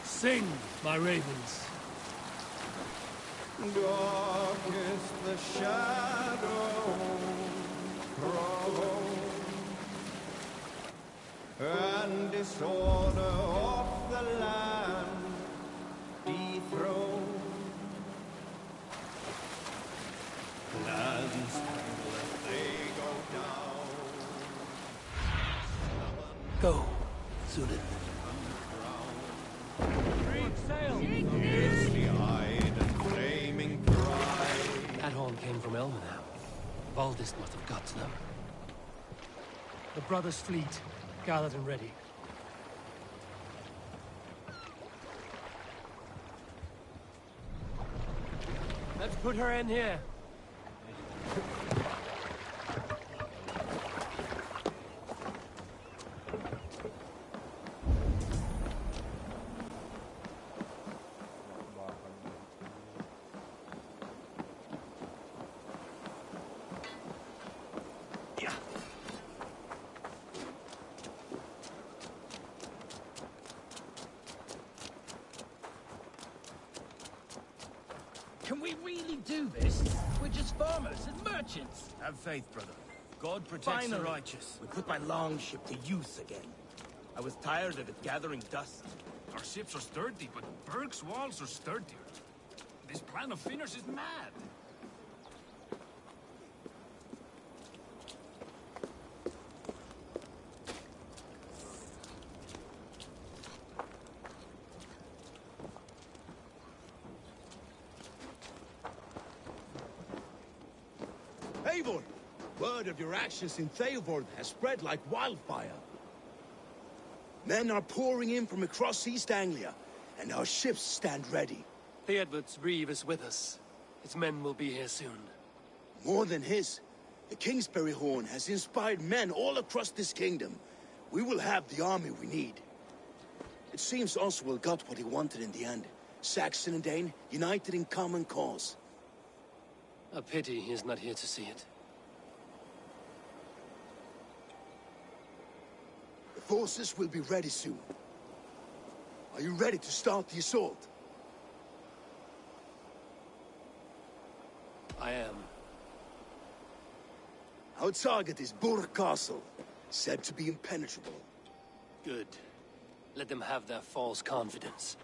Sing, my ravens. Dark is the shadow thrown, and disorder of the land dethroned. Lands as they go down. Go, Sudan. Fiercely-eyed and flaming pride. That horn came from Elmenham. Valdis must have got to them. The brothers' fleet, gathered and ready. Let's put her in here. Can we really do this? We're just farmers and merchants. Have faith, brother. God protects the righteous. We put my longship to use again. I was tired of it gathering dust. Our ships are sturdy, but Berg's walls are sturdier. This plan of Finner's is mad. Eivor! Word of your actions in Theoborg has spread like wildfire. Men are pouring in from across East Anglia, and our ships stand ready. The Edward's reeve is with us. His men will be here soon. More than his. The Kingsbury Horn has inspired men all across this kingdom. We will have the army we need. It seems Oswald got what he wanted in the end. Saxon and Dane, united in common cause. A pity he's not here to see it. The forces will be ready soon. Are you ready to start the assault? I am. Our target is Burg Castle, said to be impenetrable. Good. Let them have their false confidence.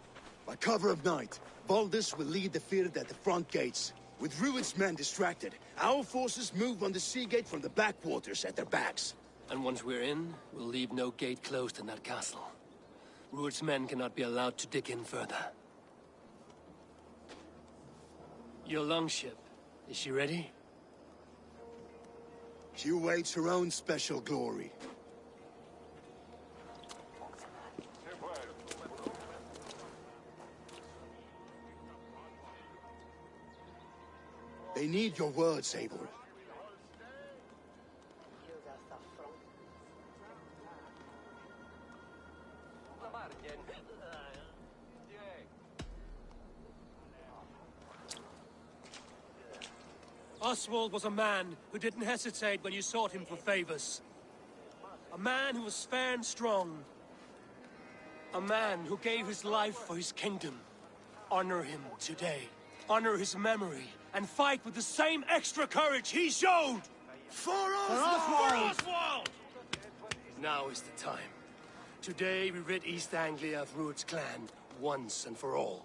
By cover of night, Valdis will lead the field at the front gates. With Rued's men distracted, our forces move on the sea gate from the backwaters at their backs. And once we're in, we'll leave no gate closed in that castle. Rued's men cannot be allowed to dig in further. Your longship, is she ready? She awaits her own special glory. They need your words, Eivor. Oswald was a man who didn't hesitate when you sought him for favors. A man who was fair and strong. A man who gave his life for his kingdom. Honor him today. Honor his memory. And fight with the same extra courage he showed! For Oswald! For Oswald! Now is the time. Today we rid East Anglia of Rued's clan, once and for all.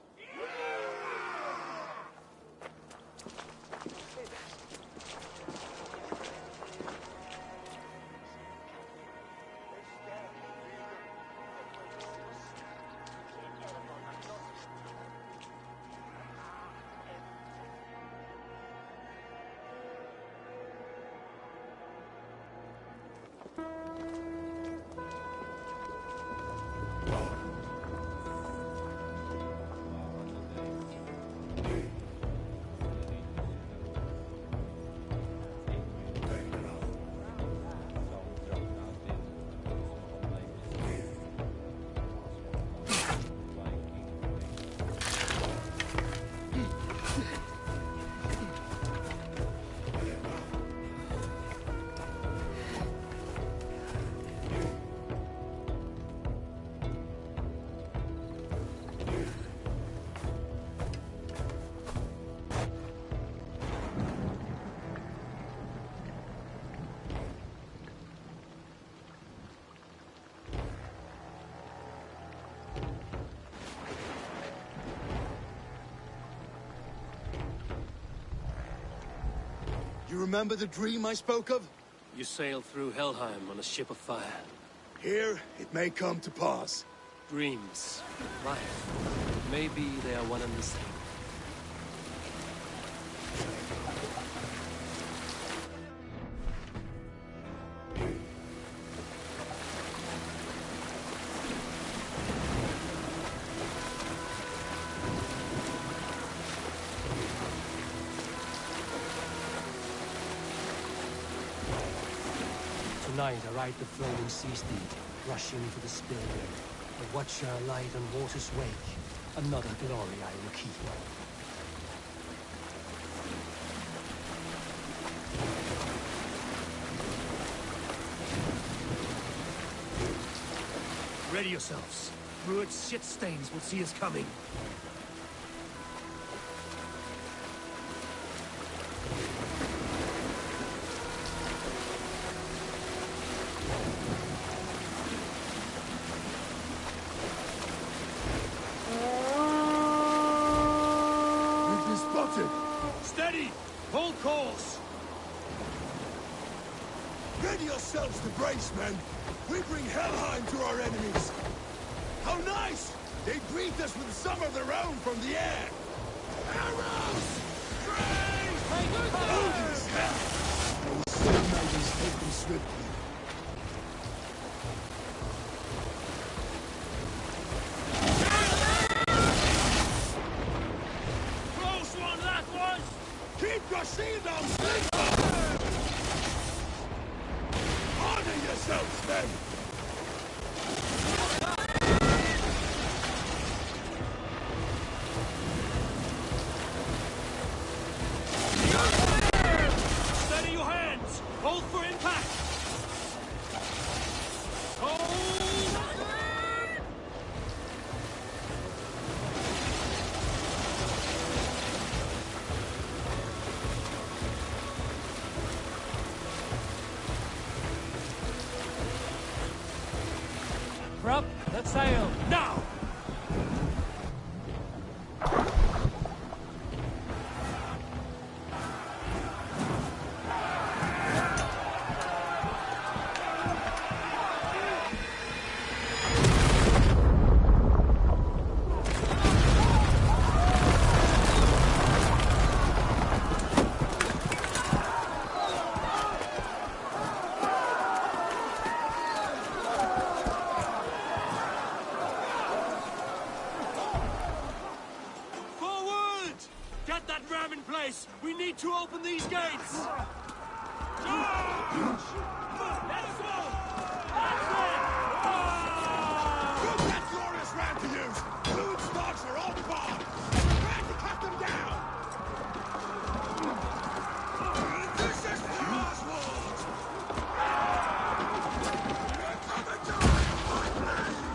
You remember the dream I spoke of? You sailed through Helheim on a ship of fire. Here, it may come to pass. Dreams, life, maybe they are one and the same. Tonight I ride the floating sea steed, rushing to the spillway. A watcher light on water's wake. Another glory I will keep. Ready yourselves. Rued's shit stains will see us coming. Steady! Hold course! Ready yourselves to brace, men! We bring Helheim to our enemies! How nice! They greet us with some of their own from the air! Arrows! Straight! Odin's hell! Our sword maidens take them swiftly. Set sail, now! Get that ram in place! We need to open these gates! Charge! Let's go! That's it! Use that glorious ram to use! Food stocks are all gone! Prepare to cut them down! This is for Oswald! You're gonna die of my blades!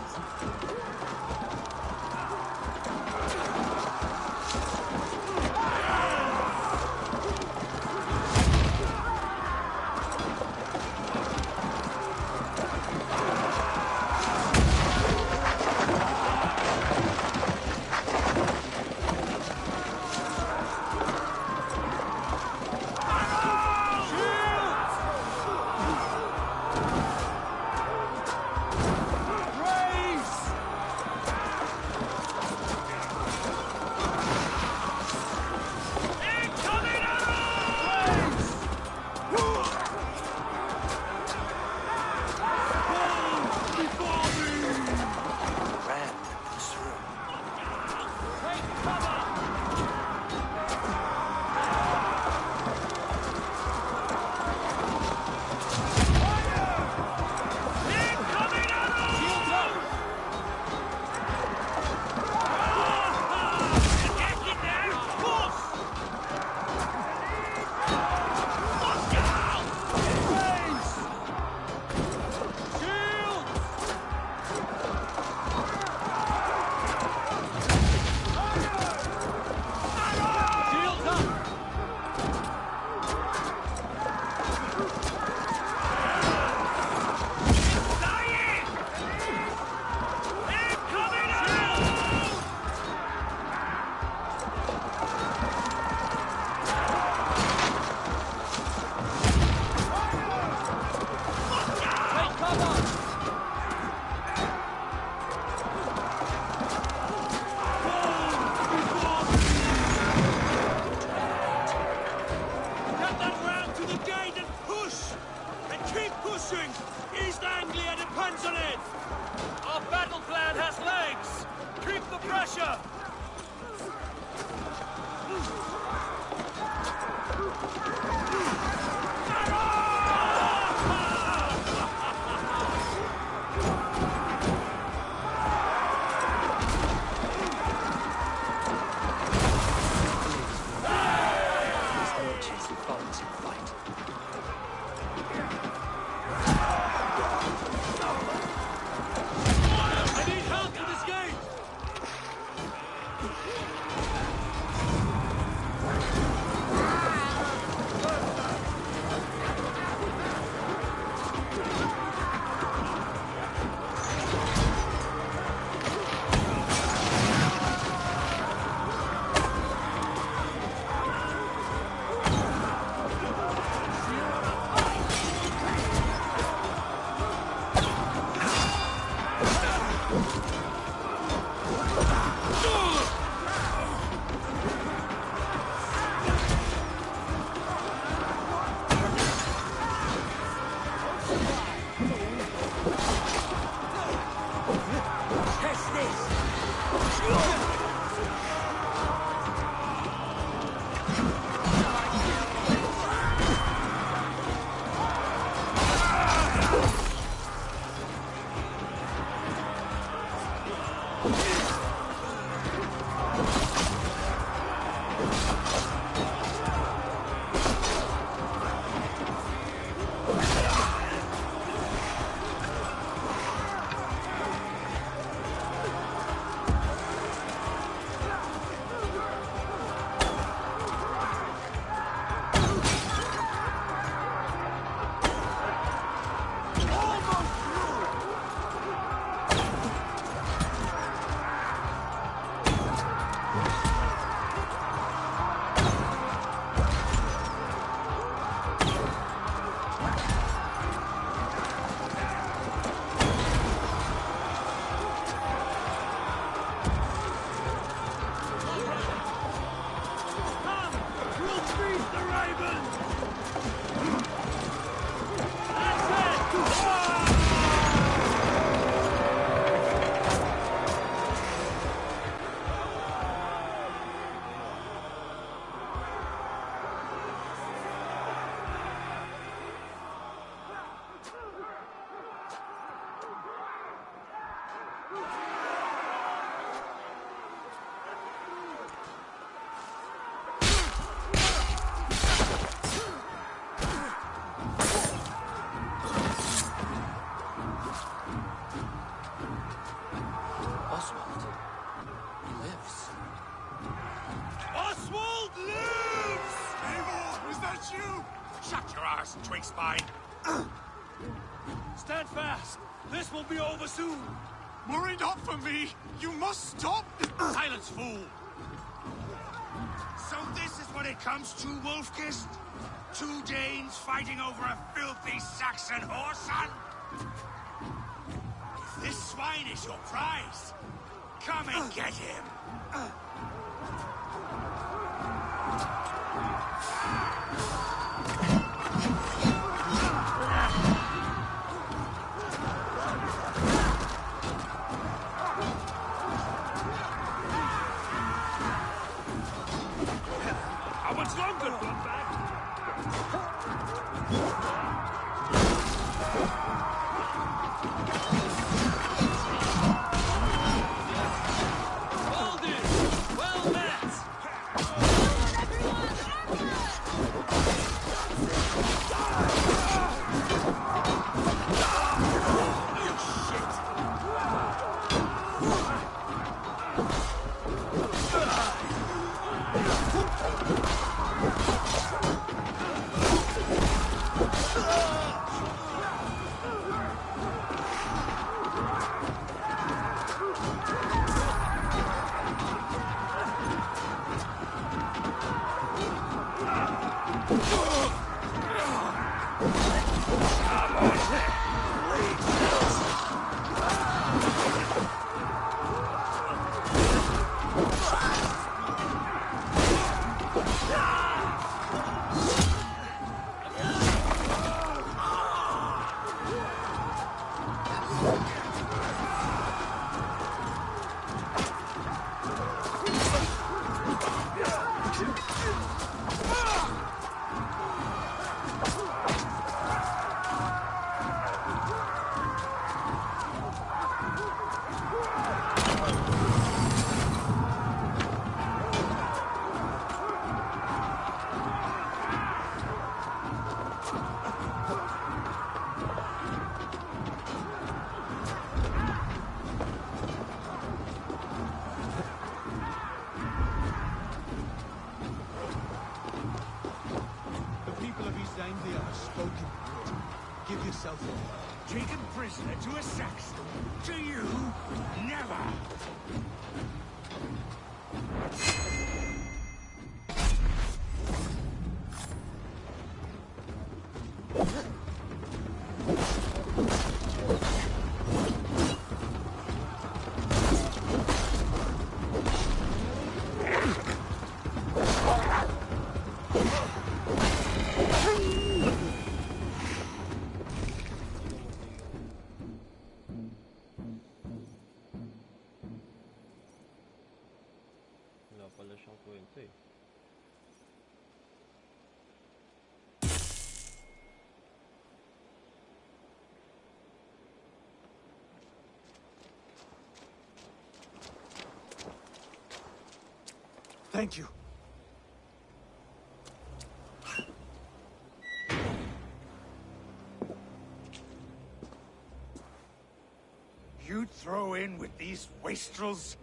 East Anglia depends on it! Our battle plan has legs! Keep the pressure! arse and twig spine. Stand fast! This will be over soon! Worry not for me! You must stop! Silence, fool! So this is what it comes to, Wolfkist? 2 Danes fighting over a filthy Saxon whoreson? If this swine is your prize, come and get him! How much longer, Bloodbag? Well done! Well met! Anglia has spoken. Give yourself up. Taken prisoner to a Saxon? To you? Never! Wala pala siyang kwento eh. Thank you. You'd throw in with these wastrels?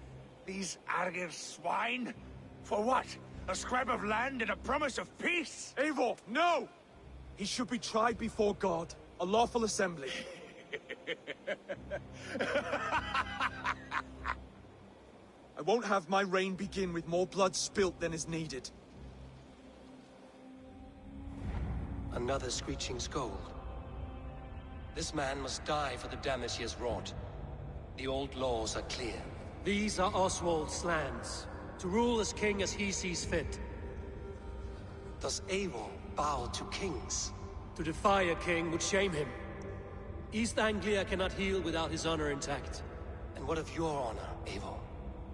These Argir swine? For what? A scrap of land and a promise of peace? Eivor, no! He should be tried before God, a lawful assembly. I won't have my reign begin with more blood spilt than is needed. Another screeching scold. This man must die for the damage he has wrought. The old laws are clear. These are Oswald's lands, to rule as king as he sees fit. Does Eivor bow to kings? To defy a king would shame him. East Anglia cannot heal without his honor intact. And what of your honor, Eivor?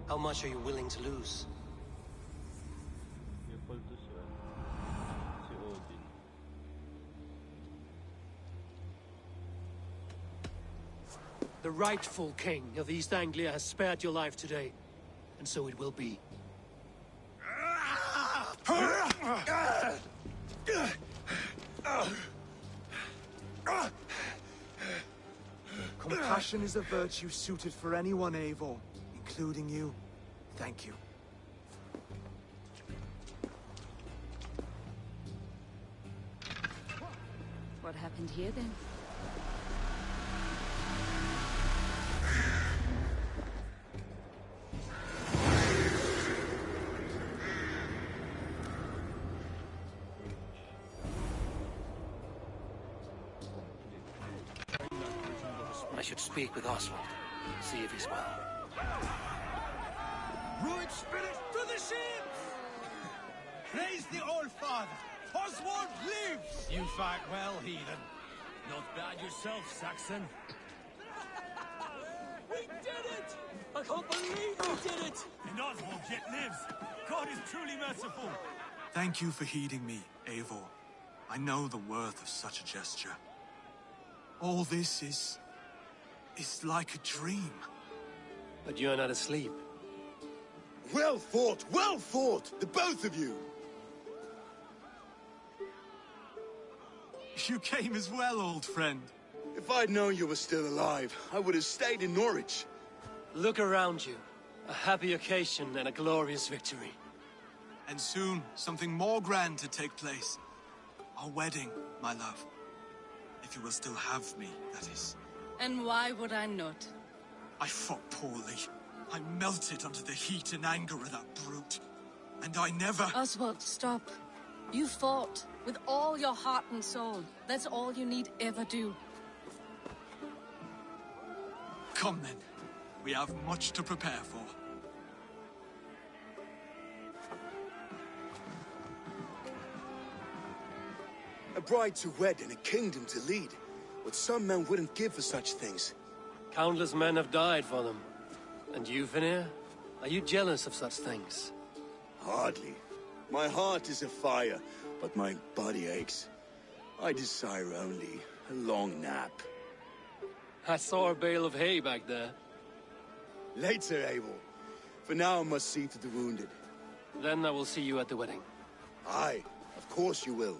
How much are you willing to lose? Equal to si Odin. The rightful king of East Anglia has spared your life today, and so it will be. Compassion is a virtue suited for anyone, Eivor, including you. Thank you. What happened here then? I should speak with Oswald. See if he's well. Ruined spirit to the ships! Praise the Old Father! Oswald lives! You fight well, heathen. Not bad yourself, Saxon. We did it! I can't believe we did it! And Oswald yet lives. God is truly merciful. Thank you for heeding me, Eivor. I know the worth of such a gesture. All this is like a dream. But you're not asleep. Well fought, the both of you! You came as well, old friend. If I'd known you were still alive, I would have stayed in Norwich. Look around you. A happy occasion and a glorious victory. And soon, something more grand to take place. Our wedding, my love. If you will still have me, that is. And why would I not? I fought poorly. I melted under the heat and anger of that brute. And I never... Oswald, stop. You fought with all your heart and soul. That's all you need ever do. Come then. We have much to prepare for. A bride to wed and a kingdom to lead. What some men wouldn't give for such things. Countless men have died for them. And you, Vanir? Are you jealous of such things? Hardly. My heart is afire, but my body aches. I desire only a long nap. I saw a bale of hay back there. Later, Abel. For now, I must see to the wounded. Then I will see you at the wedding. Aye, of course you will.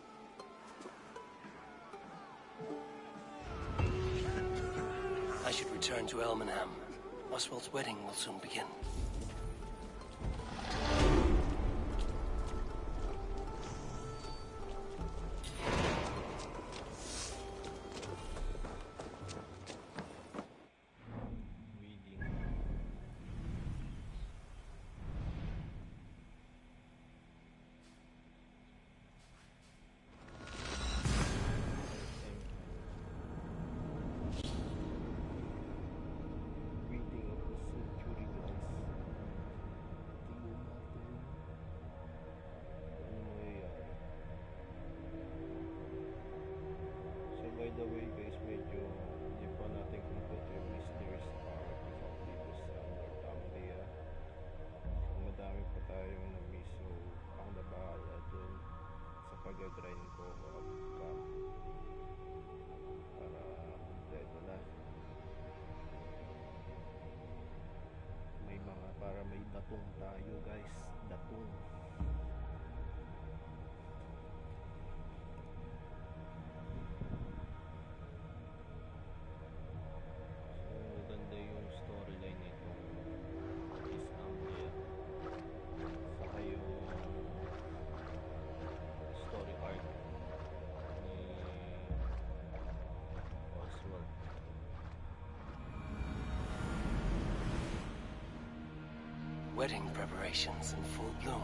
I should return to Elmenham. Oswald's wedding will soon begin. By the way guys, medyo hindi pa natin complete yung mysterious arc dito sa Northumbria. So madami pa tayong na-miss, so ako na bahala dun sa pag-grind ko off-cam para kompleto na. May datong tayo guys, datong. Wedding preparations in full bloom.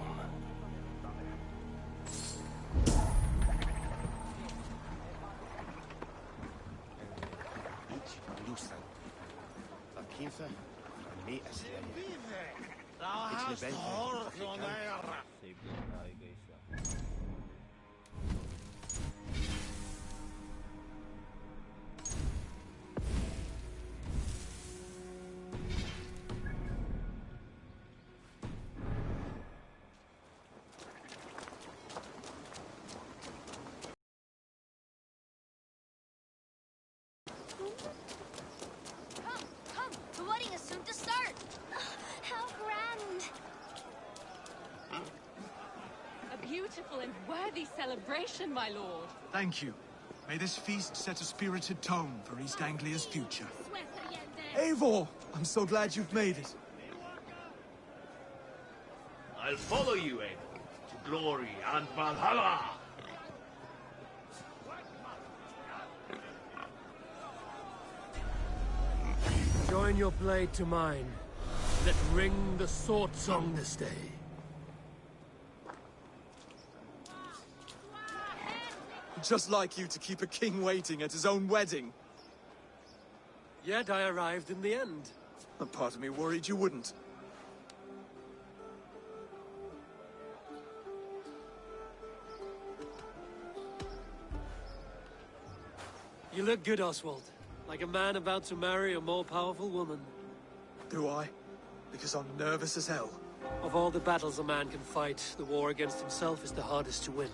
Save lang tayo guys Come! The wedding is soon to start! How grand! A beautiful and worthy celebration, my lord. Thank you. May this feast set a spirited tone for East Anglia's future. Eivor! I'm so glad you've made it. I'll follow you, Eivor, to glory and Valhalla! Join your blade to mine. Let ring the sword song this day. Just like you to keep a king waiting at his own wedding. Yet I arrived in the end. A part of me worried you wouldn't. You look good, Oswald. Like a man about to marry a more powerful woman. Do I? Because I'm nervous as hell. Of all the battles a man can fight, the war against himself is the hardest to win.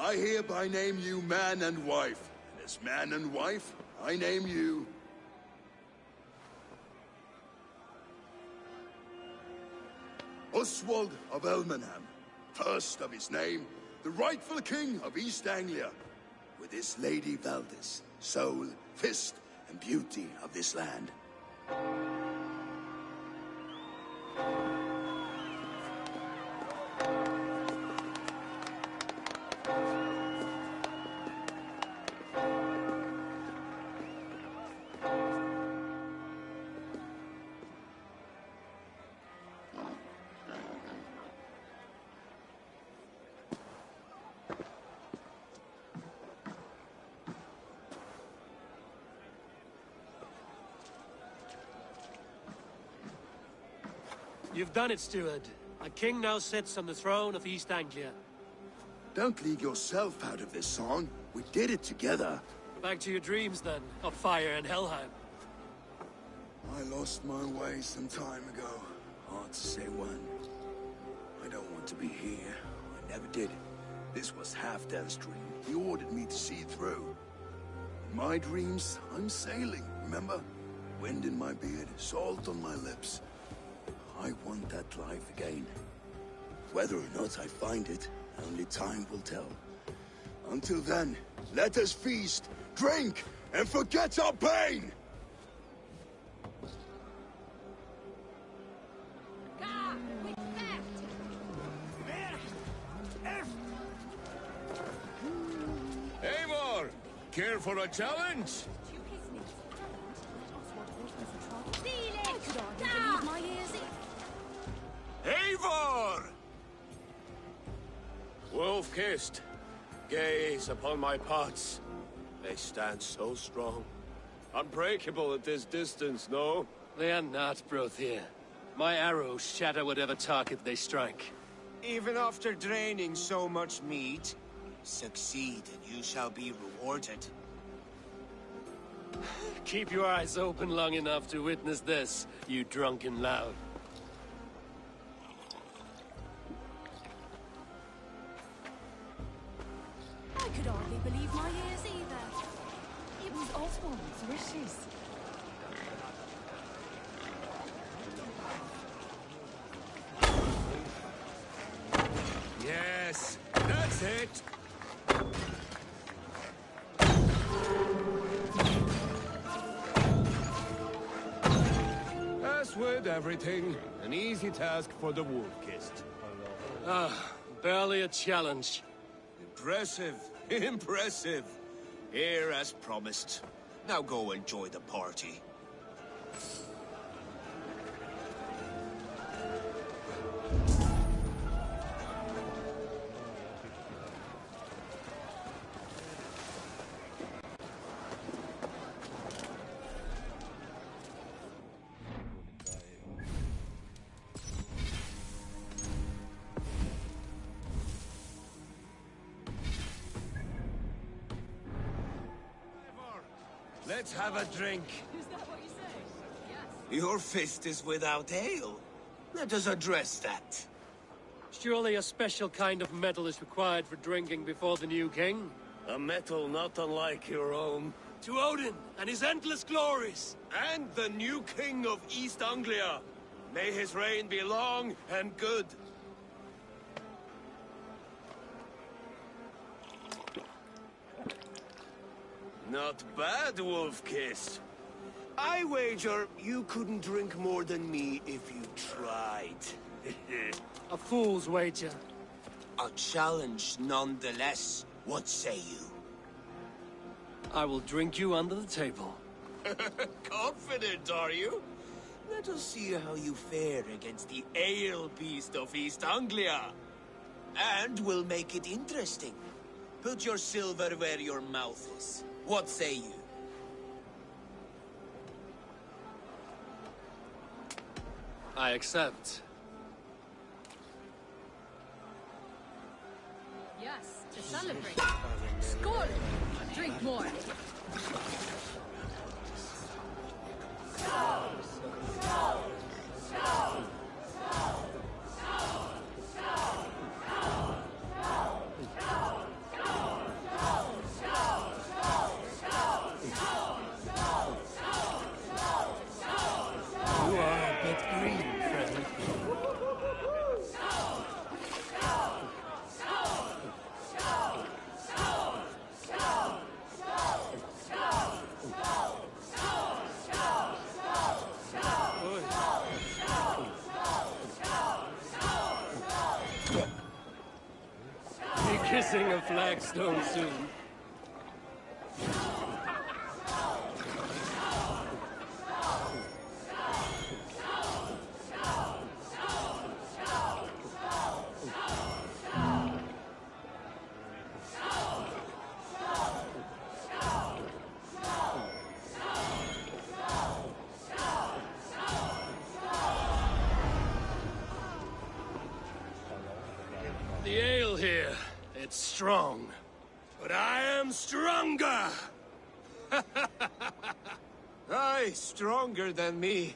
I hereby name you man and wife. And as man and wife, I name you... Oswald of Elmenham. First of his name, the rightful king of East Anglia. With his lady Valdis, soul, fist, and beauty of this land. You've done it, steward. A king now sits on the throne of East Anglia. Don't leave yourself out of this song. We did it together. Back to your dreams, then, of fire and Helheim. I lost my way some time ago. Hard to say when. I don't want to be here. I never did. This was Halfdan's dream. He ordered me to see through. In my dreams, I'm sailing, remember? Wind in my beard, salt on my lips. I want that life again. Whether or not I find it, only time will tell. Until then, let us feast, drink, and forget our pain! Eivor! Care for a challenge? Eivor! Wolf-kissed, gaze upon my pots. They stand so strong. Unbreakable at this distance, no? They are not, Brothir. My arrows shatter whatever target they strike. Even after draining so much meat, succeed and you shall be rewarded. Keep your eyes open long enough to witness this, you drunken lout. I could hardly believe my ears either. It was Oswald's wishes. Yes, that's it. As with everything, an easy task for the wolf-kissed. Ah, barely a challenge. Impressive. Impressive. Here as promised. Now go enjoy the party. Let's have a drink. Is that what you say? Yes. Your fist is without ale. Let us address that. Surely a special kind of metal is required for drinking before the new king? A metal not unlike your own. To Odin and his endless glories! And the new king of East Anglia. May his reign be long and good. Not bad, Wolf-Kiss. I wager you couldn't drink more than me if you tried. A fool's wager. A challenge nonetheless. What say you? I will drink you under the table. Confident, are you? Let us see how you fare against the ale beast of East Anglia. And we'll make it interesting. Put your silver where your mouth is. What say you? I accept. Yes, to celebrate. Skål! Drink more. You are a bit green, friend. Be kissing a flagstone soon. The ale here, it's strong. But I am stronger! Aye, stronger than me.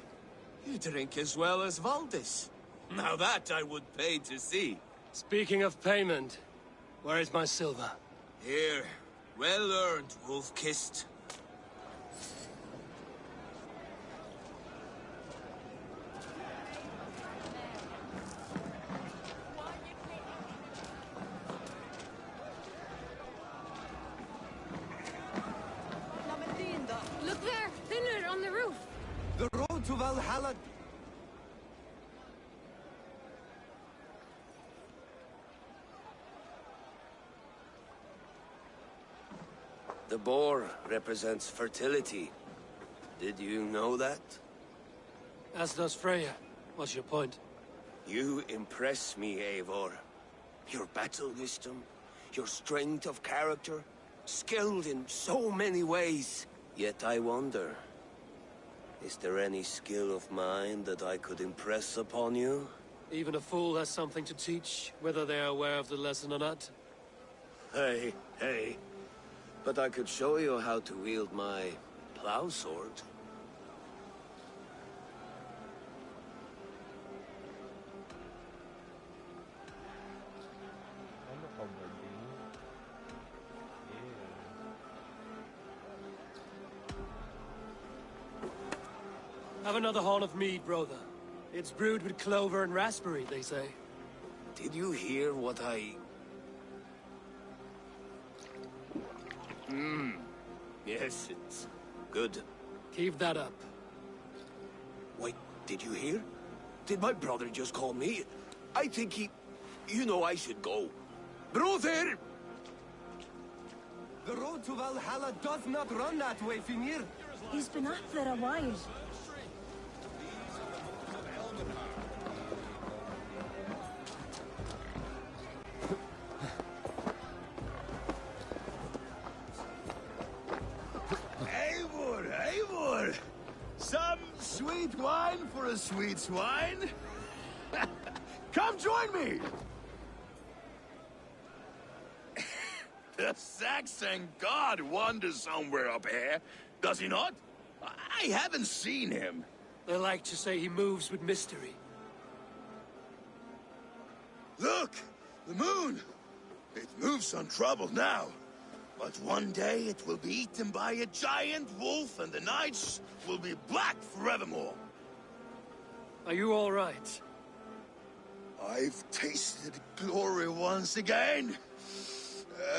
You drink as well as Valdis. Now that I would pay to see. Speaking of payment, where is my silver? Here. Well earned, Wolf-Kissed. Look there! Thinner on the roof! The road to Valhalla. The boar represents fertility. Did you know that? As does Freya. What's your point? You impress me, Eivor. Your battle wisdom, your strength of character, skilled in so many ways. Yet I wonder, is there any skill of mine that I could impress upon you? Even a fool has something to teach, whether they are aware of the lesson or not. Hey. But I could show you how to wield my plow sword. Ano ka ba din? Have another horn of mead, brother. It's brewed with clover and raspberry, they say. Did you hear what I... Yes, it's good. Keep that up. Wait, did you hear? Did my brother just call me? I think he... You know I should go. Brother! The road to Valhalla does not run that way, Finir. He's been up there a while. Eivor, Eivor! Some sweet wine for a sweet swine? Come join me! The Saxon god wanders somewhere up here, does he not? I haven't seen him. They like to say he moves with mystery. Look! The moon! It moves untroubled now. But one day it will be eaten by a giant wolf and the nights will be black forevermore. Are you all right? I've tasted glory once again.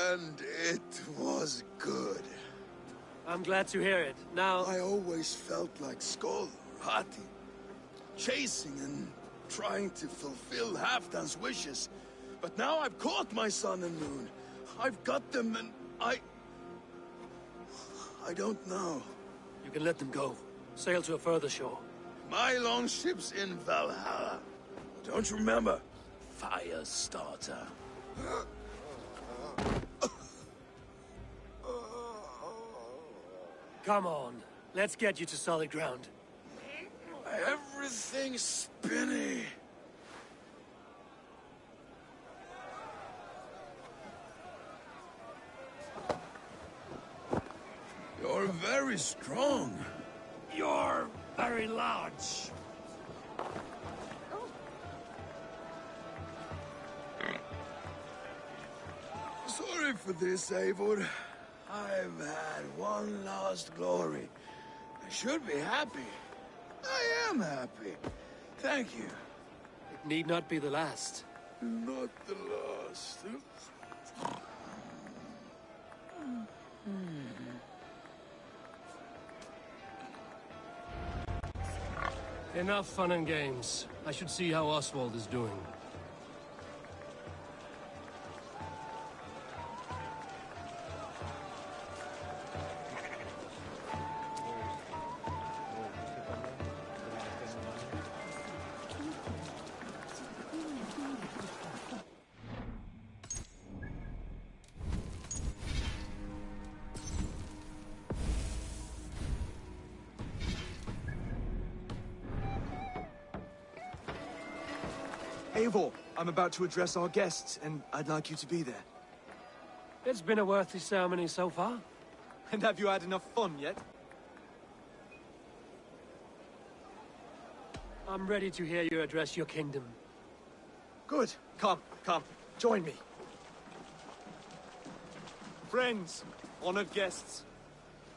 And it was good. I'm glad to hear it. Now... I always felt like Skoll, Hati, chasing and trying to fulfill Halfdan's wishes. But now I've caught my sun and moon. I've got them and I don't know. You can let them go. Sail to a further shore. My longship's in Valhalla. Don't you remember? Fire starter. Come on. Let's get you to solid ground. Everything's spinny. You're very strong. You're very large. Sorry for this, Eivor. I've had one last glory. I should be happy. I am happy. Thank you. It need not be the last. Not the last. Enough fun and games. I should see how Oswald is doing. Eivor, I'm about to address our guests, and I'd like you to be there. It's been a worthy ceremony so far. And have you had enough fun yet? I'm ready to hear you address your kingdom. Good. Come, join me. Friends, honored guests,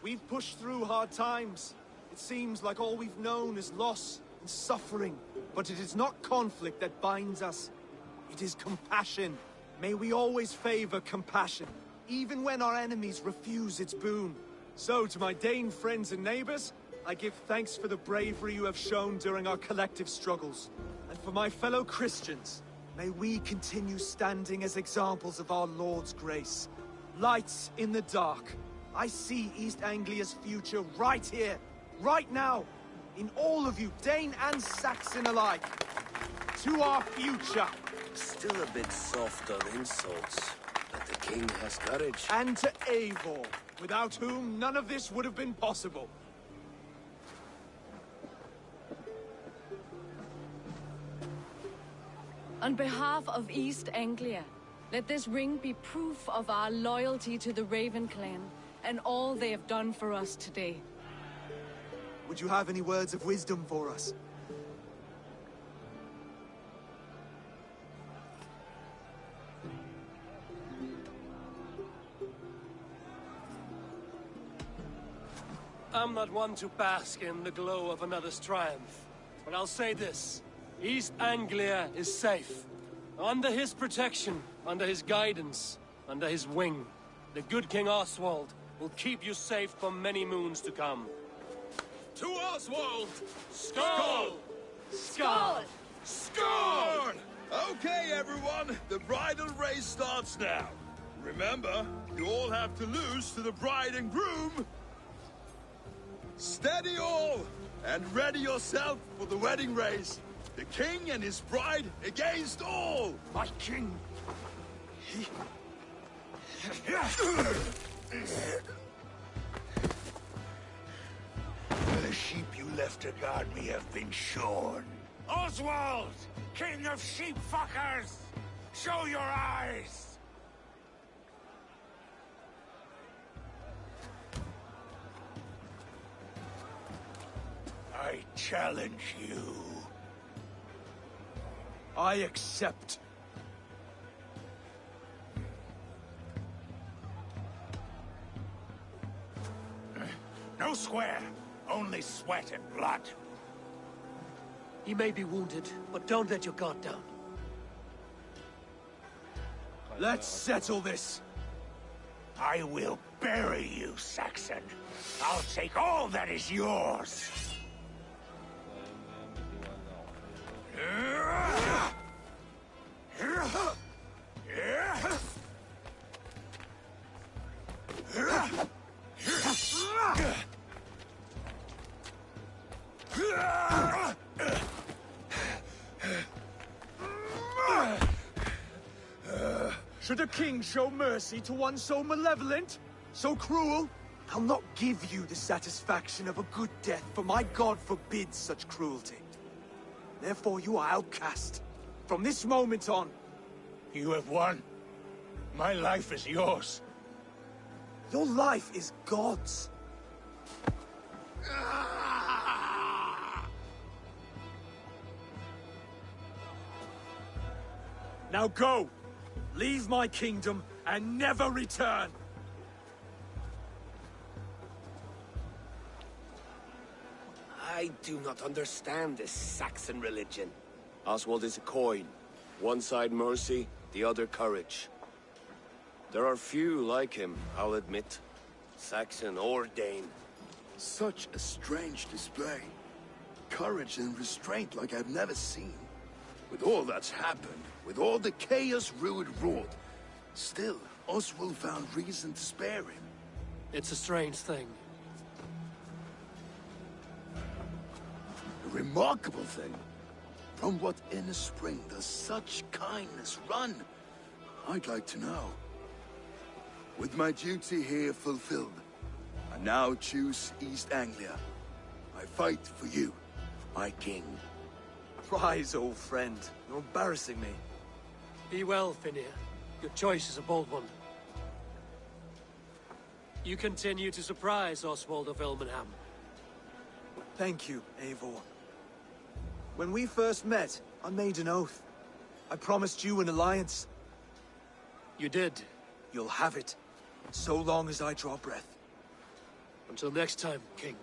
we've pushed through hard times. It seems like all we've known is loss and suffering. But it is not conflict that binds us. It is compassion. May we always favor compassion, even when our enemies refuse its boon. So, to my Dane friends and neighbors, I give thanks for the bravery you have shown during our collective struggles. And for my fellow Christians, may we continue standing as examples of our Lord's grace. Lights in the dark. I see East Anglia's future right here, right now. In all of you, Dane and Saxon alike. To our future. Still a bit soft on insults, but the king has courage. And to Eivor, without whom none of this would have been possible. On behalf of East Anglia, let this ring be proof of our loyalty to the Raven clan and all they have done for us today. would you have any words of wisdom for us? I'm not one to bask in the glow of another's triumph, but I'll say this. East Anglia is safe. Under his protection, under his guidance, under his wing, the good King Oswald will keep you safe for many moons to come. To Oswald! Skull! Skull! Skull! Okay, everyone, the bridal race starts now. Remember, you all have to lose to the bride and groom. Steady all, and ready yourself for the wedding race. The king and his bride against all! My king! The sheep you left to guard me have been shorn. Oswald! King of sheep fuckers! Show your eyes! I challenge you. I accept. No square, only sweat and blood. He may be wounded, but don't let your guard down. Let's settle this. I will bury you, Saxon. I'll take all that is yours. Should a king show mercy to one so malevolent? So cruel? I'll not give you the satisfaction of a good death, for my god forbids such cruelty. Therefore you are outcast. From this moment on. You have won. My life is yours. Your life is God's. Now go! Leave my kingdom and never return! I do not understand this Saxon religion. Oswald is a coin. One side mercy, the other courage. There are few like him, I'll admit. Saxon or Dane. Such a strange display. Courage and restraint like I've never seen. With all that's happened, with all the chaos Rued wrought, still, Oswald found reason to spare him. It's a strange thing. A remarkable thing. From what inner spring does such kindness run? I'd like to know. With my duty here fulfilled, I now choose East Anglia. I fight for you, my king. Rise, old friend. You're embarrassing me. Be well, Finir. Your choice is a bold one. You continue to surprise Oswald of Elmenham. Thank you, Eivor. When we first met, I made an oath. I promised you an alliance. You did. You'll have it, so long as I draw breath. Until next time, King.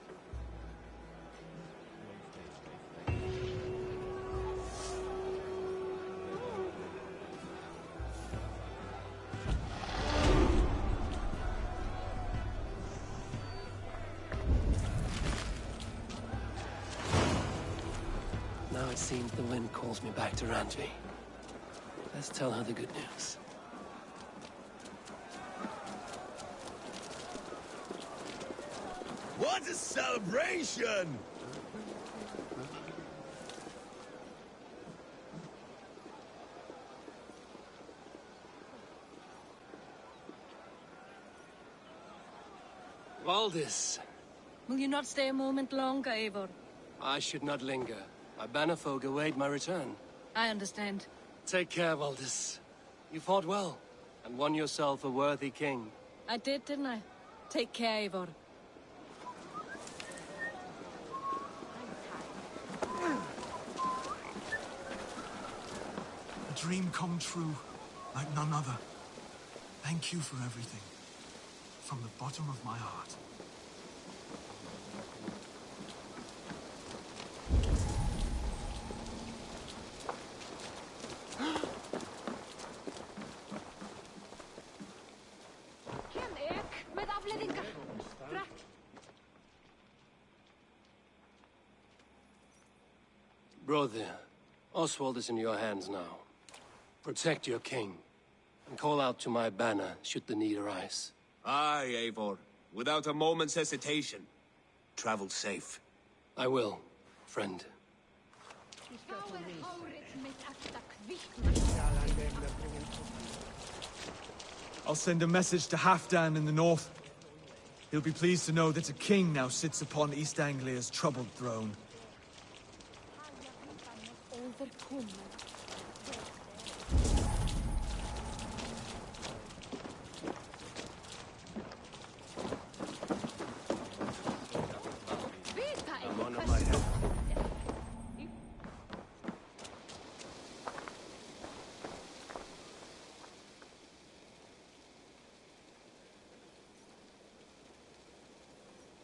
Now it seems the wind calls me back to Randvi. Let's tell her the good news. What a celebration! Valdis. Will you not stay a moment longer, Eivor? I should not linger. My bannerfolk await my return. I understand. Take care, Valdis. You fought well, and won yourself a worthy king. I did, didn't I? Take care, Eivor. dream come true, like none other. Thank you for everything, from the bottom of my heart. Brother, Oswald is in your hands now. Protect your king, and call out to my banner should the need arise. Aye, Eivor. Without a moment's hesitation. Travel safe. I will, friend. I'll send a message to Halfdan in the north. He'll be pleased to know that a king now sits upon East Anglia's troubled throne.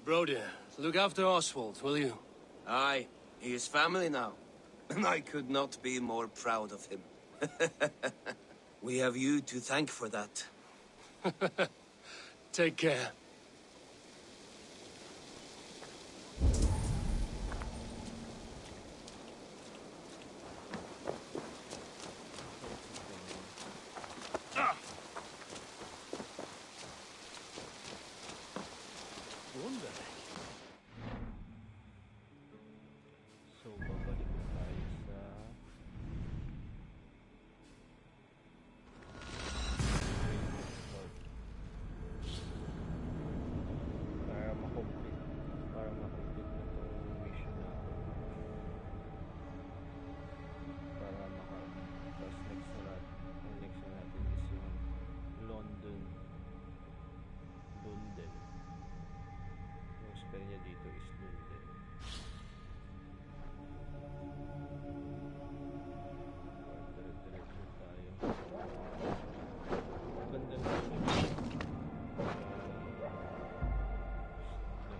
Broder, look after Oswald, will you? Aye, he is family now. And I could not be more proud of him. We have you to thank for that. Take care. So, babalik na tayo sa... Para makomplete na itong mission na ito. Para tapos next na natin is yung London. Yung spell niya dito is London. Diretso tayo. Ganda na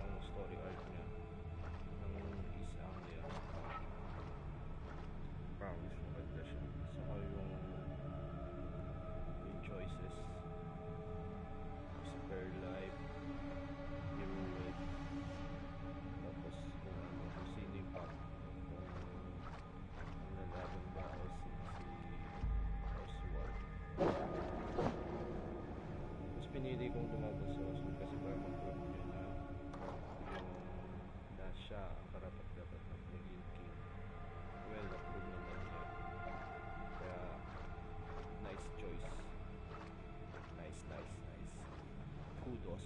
yung story arc niya ng East Anglia. Promise, maganda siya. Saka yung choices. Spare life, heroic, tapos kung sino yung path, kung nalaban ba o si Oswald. Mas pinili kong lumaban sa Oswald kasi para mag-prove nyo na siya ang karapat-dapat na maging king. Well, na-prove naman niya. Kaya, nice choice. Nice. Kudos.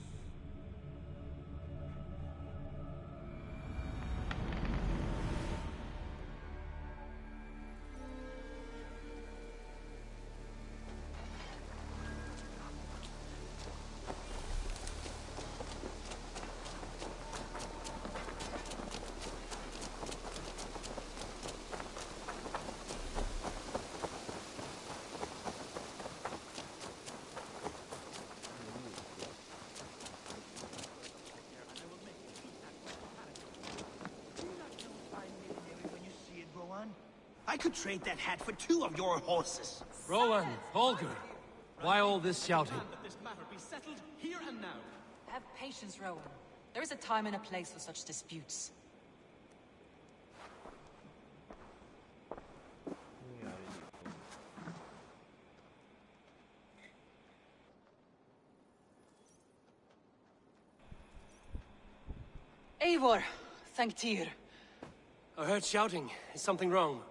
I could trade that hat for 2 of your horses. Roland, Holger, why all this shouting? Let this matter be settled here and now. Have patience, Rowan. There is a time and a place for such disputes. Eivor, thank Tyr. I heard shouting. Is something wrong?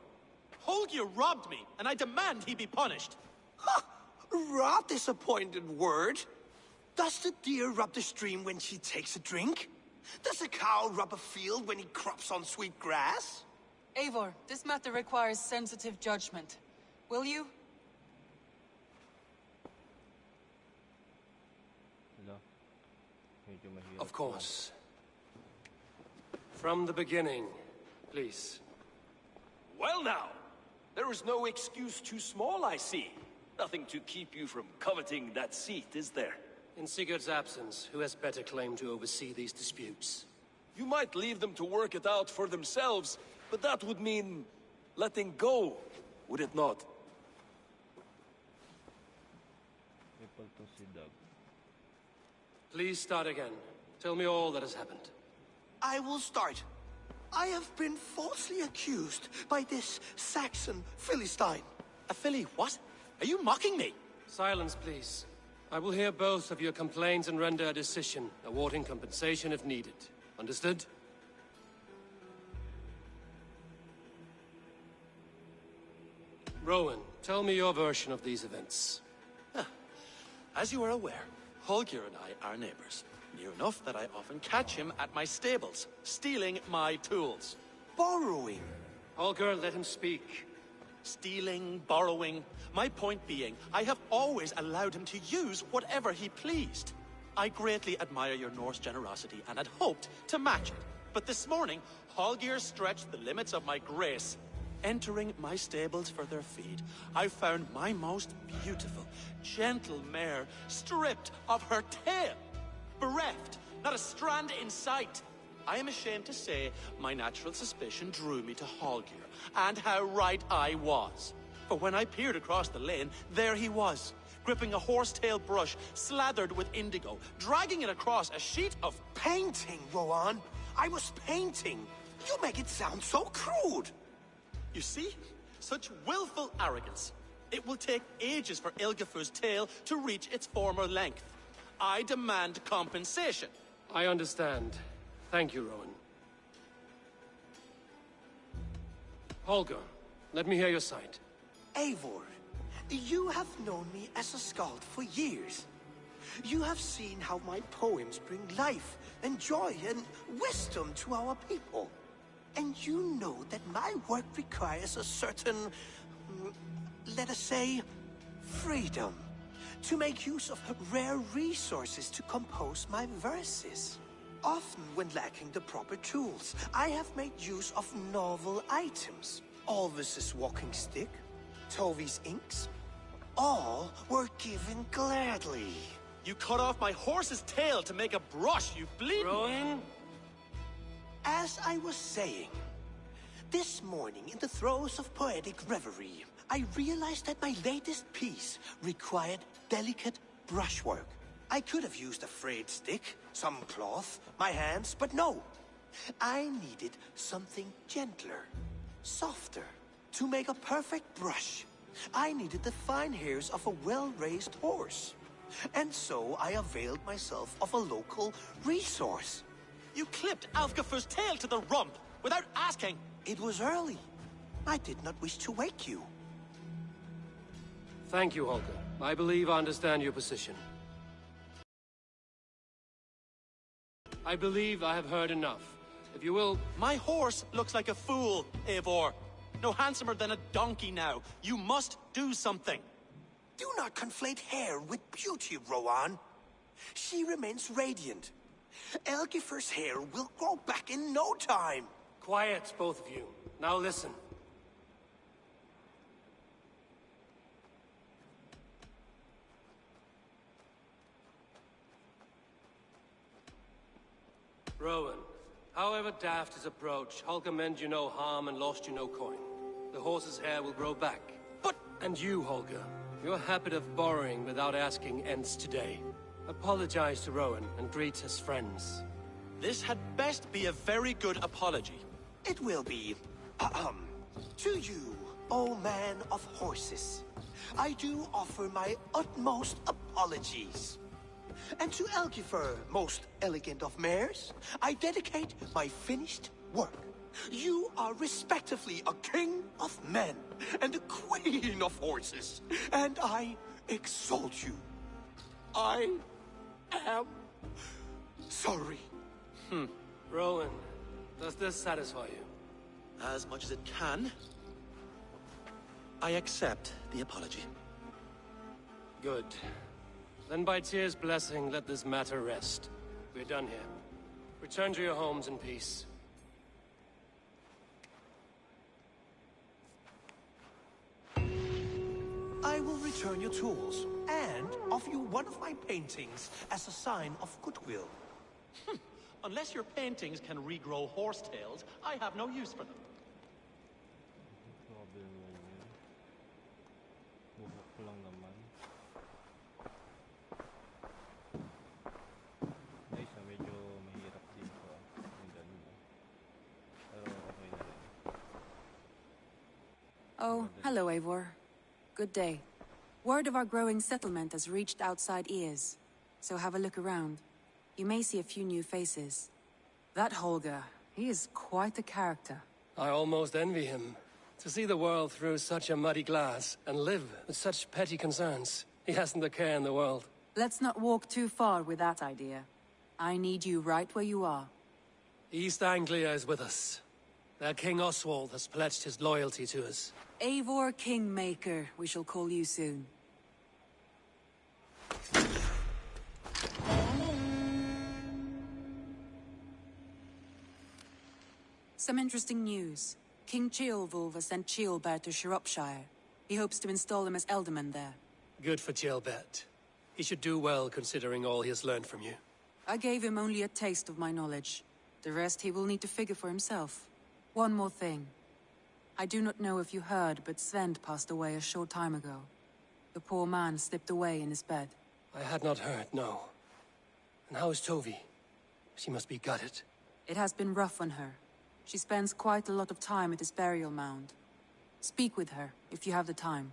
Holger robbed me, and I demand he be punished. Ha! Raw disappointed word. Does the deer rub the stream when she takes a drink? Does a cow rub a field when he crops on sweet grass? Eivor, this matter requires sensitive judgment. Will you? Of course. From the beginning, please. Well now, There is no excuse too small, I see. Nothing to keep you from coveting that seat, is there? In Sigurd's absence, who has better claim to oversee these disputes? You might leave them to work it out for themselves, but that would mean letting go, would it not? Please start again. Tell me all that has happened. I will start. I have been falsely accused by this Saxon Philistine. A Philly what? Are you mocking me? Silence, please. I will hear both of your complaints and render a decision, awarding compensation if needed. Understood? Rowan, tell me your version of these events. As you are aware, Holger and I are neighbors. Near enough that I often catch him at my stables, stealing my tools. Borrowing. Holger, let him speak. Stealing, borrowing. My point being, I have always allowed him to use whatever he pleased. I greatly admire your Norse generosity and had hoped to match it. But this morning, Holger stretched the limits of my grace. Entering my stables for their feed, I found my most beautiful, gentle mare stripped of her tail. Bereft, not a strand in sight. I am ashamed to say my natural suspicion drew me to Holger, and how right I was. For when I peered across the lane, there he was, gripping a horsetail brush slathered with indigo, dragging it across a sheet of painting, Rowan. I was painting. You make it sound so crude. You see? Such willful arrogance. It will take ages for Ilgafur's tail to reach its former length. I demand compensation. I understand. Thank you, Rowan. Holger, let me hear your side. Eivor, you have known me as a skald for years. You have seen how my poems bring life and joy and wisdom to our people. And you know that my work requires a certain, let us say, freedom. To make use of rare resources to compose my verses. Often when lacking the proper tools, I have made use of novel items. Alvis's walking stick, Tovi's inks. All were given gladly. You cut off my horse's tail to make a brush, you bleeding... Rowan? As I was saying, this morning in the throes of poetic reverie, I realized that my latest piece required delicate brushwork. I could have used a frayed stick, some cloth, my hands, but no. I needed something gentler, softer. To make a perfect brush, I needed the fine hairs of a well-raised horse. And so I availed myself of a local resource. You clipped Alfgafur's tail to the rump, without asking. It was early. I did not wish to wake you. Thank you, Holger. I believe I understand your position. I believe I have heard enough. If you will... My horse looks like a fool, Eivor. No handsomer than a donkey now. You must do something. Do not conflate hair with beauty, Rowan. She remains radiant. Elgifur's hair will grow back in no time. Quiet, both of you. Now listen. Rowan, however daft his approach, Holger meant you no harm and lost you no coin. The horse's hair will grow back. But... And you, Holger, your habit of borrowing without asking ends today. Apologize to Rowan and greet his friends. This had best be a very good apology. It will be. To you, O man of horses, I do offer my utmost apologies. And to Elgifur, most elegant of mares, I dedicate my finished work. You are respectively a king of men and a queen of horses, and I exalt you. I am sorry. Rowan, does this satisfy you? As much as it can. I accept the apology. Good. Then by Tyr's blessing, let this matter rest. We're done here. Return to your homes in peace. return your tools and offer you one of my paintings as a sign of goodwill. Unless your paintings can regrow horsetails, I have no use for them. Problem lang yun. Buhok ko lang naman. Guys, medyo mahirap dito yung ganun. Pero okay na rin. Oh, hello, Eivor. Good day. Word of our growing settlement has reached outside ears, so have a look around. You may see a few new faces. That Holger, he is quite a character. I almost envy him. To see the world through such a muddy glass and live with such petty concerns. He hasn't a care in the world. Let's not walk too far with that idea. I need you right where you are. East Anglia is with us. Their King Oswald has pledged his loyalty to us. Eivor Kingmaker, we shall call you soon. Some interesting news. King Ceolwulf has sent Ceolbert to Shropshire. He hopes to install him as Elderman there. Good for Ceolbert. He should do well considering all he has learned from you. I gave him only a taste of my knowledge. The rest he will need to figure for himself. One more thing. I do not know if you heard, but Svend passed away a short time ago. The poor man slipped away in his bed. I had not heard, no. And how is Tovi? She must be gutted. It has been rough on her. She spends quite a lot of time at his burial mound. Speak with her, if you have the time.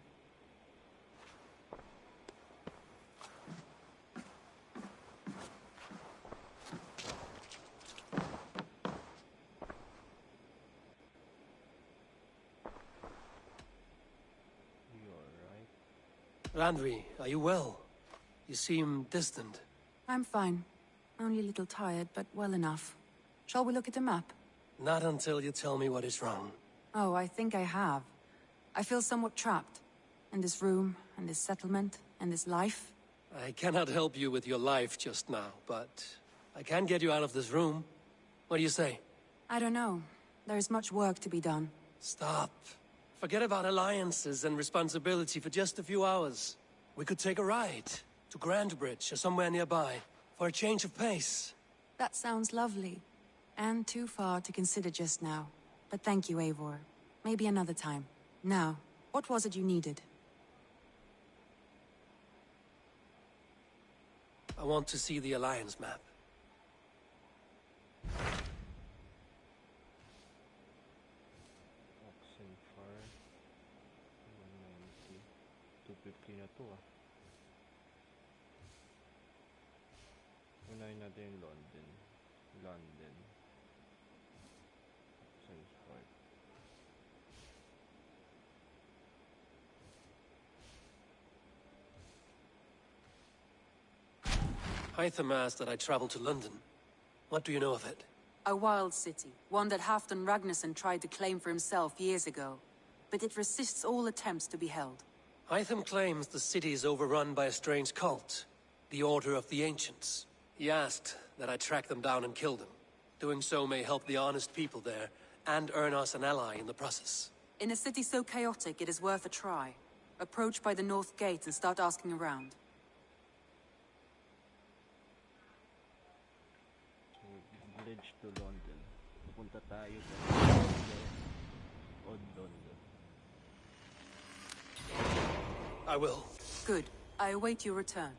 Randvi, are you well? You seem distant. I'm fine. Only a little tired, but well enough. Shall we look at the map? Not until you tell me what is wrong. Oh, I think I have. I feel somewhat trapped. In this room, and this settlement, and this life. I cannot help you with your life just now, but I can get you out of this room. What do you say? I don't know. There is much work to be done. Stop. Forget about alliances and responsibility for just a few hours. We could take a ride to Grandbridge or somewhere nearby for a change of pace. That sounds lovely. And too far to consider just now. But thank you, Eivor. Maybe another time. Now, what was it you needed? I want to see the Alliance map. Oxen Farm. 190. 250 na to ah. Unahin natin yung London. London. Oxen Farm. Hytham asked that I travel to London. What do you know of it? A wild city, one that Halfdan Ragnarsson tried to claim for himself years ago. But it resists all attempts to be held. Hytham claims the city is overrun by a strange cult, the Order of the Ancients. He asked that I track them down and kill them. Doing so may help the honest people there, and earn us an ally in the process. In a city so chaotic, it is worth a try. Approach by the North Gate and start asking around. Village to London. Pupunta tayo sa Old London. I will. Good. I await your return.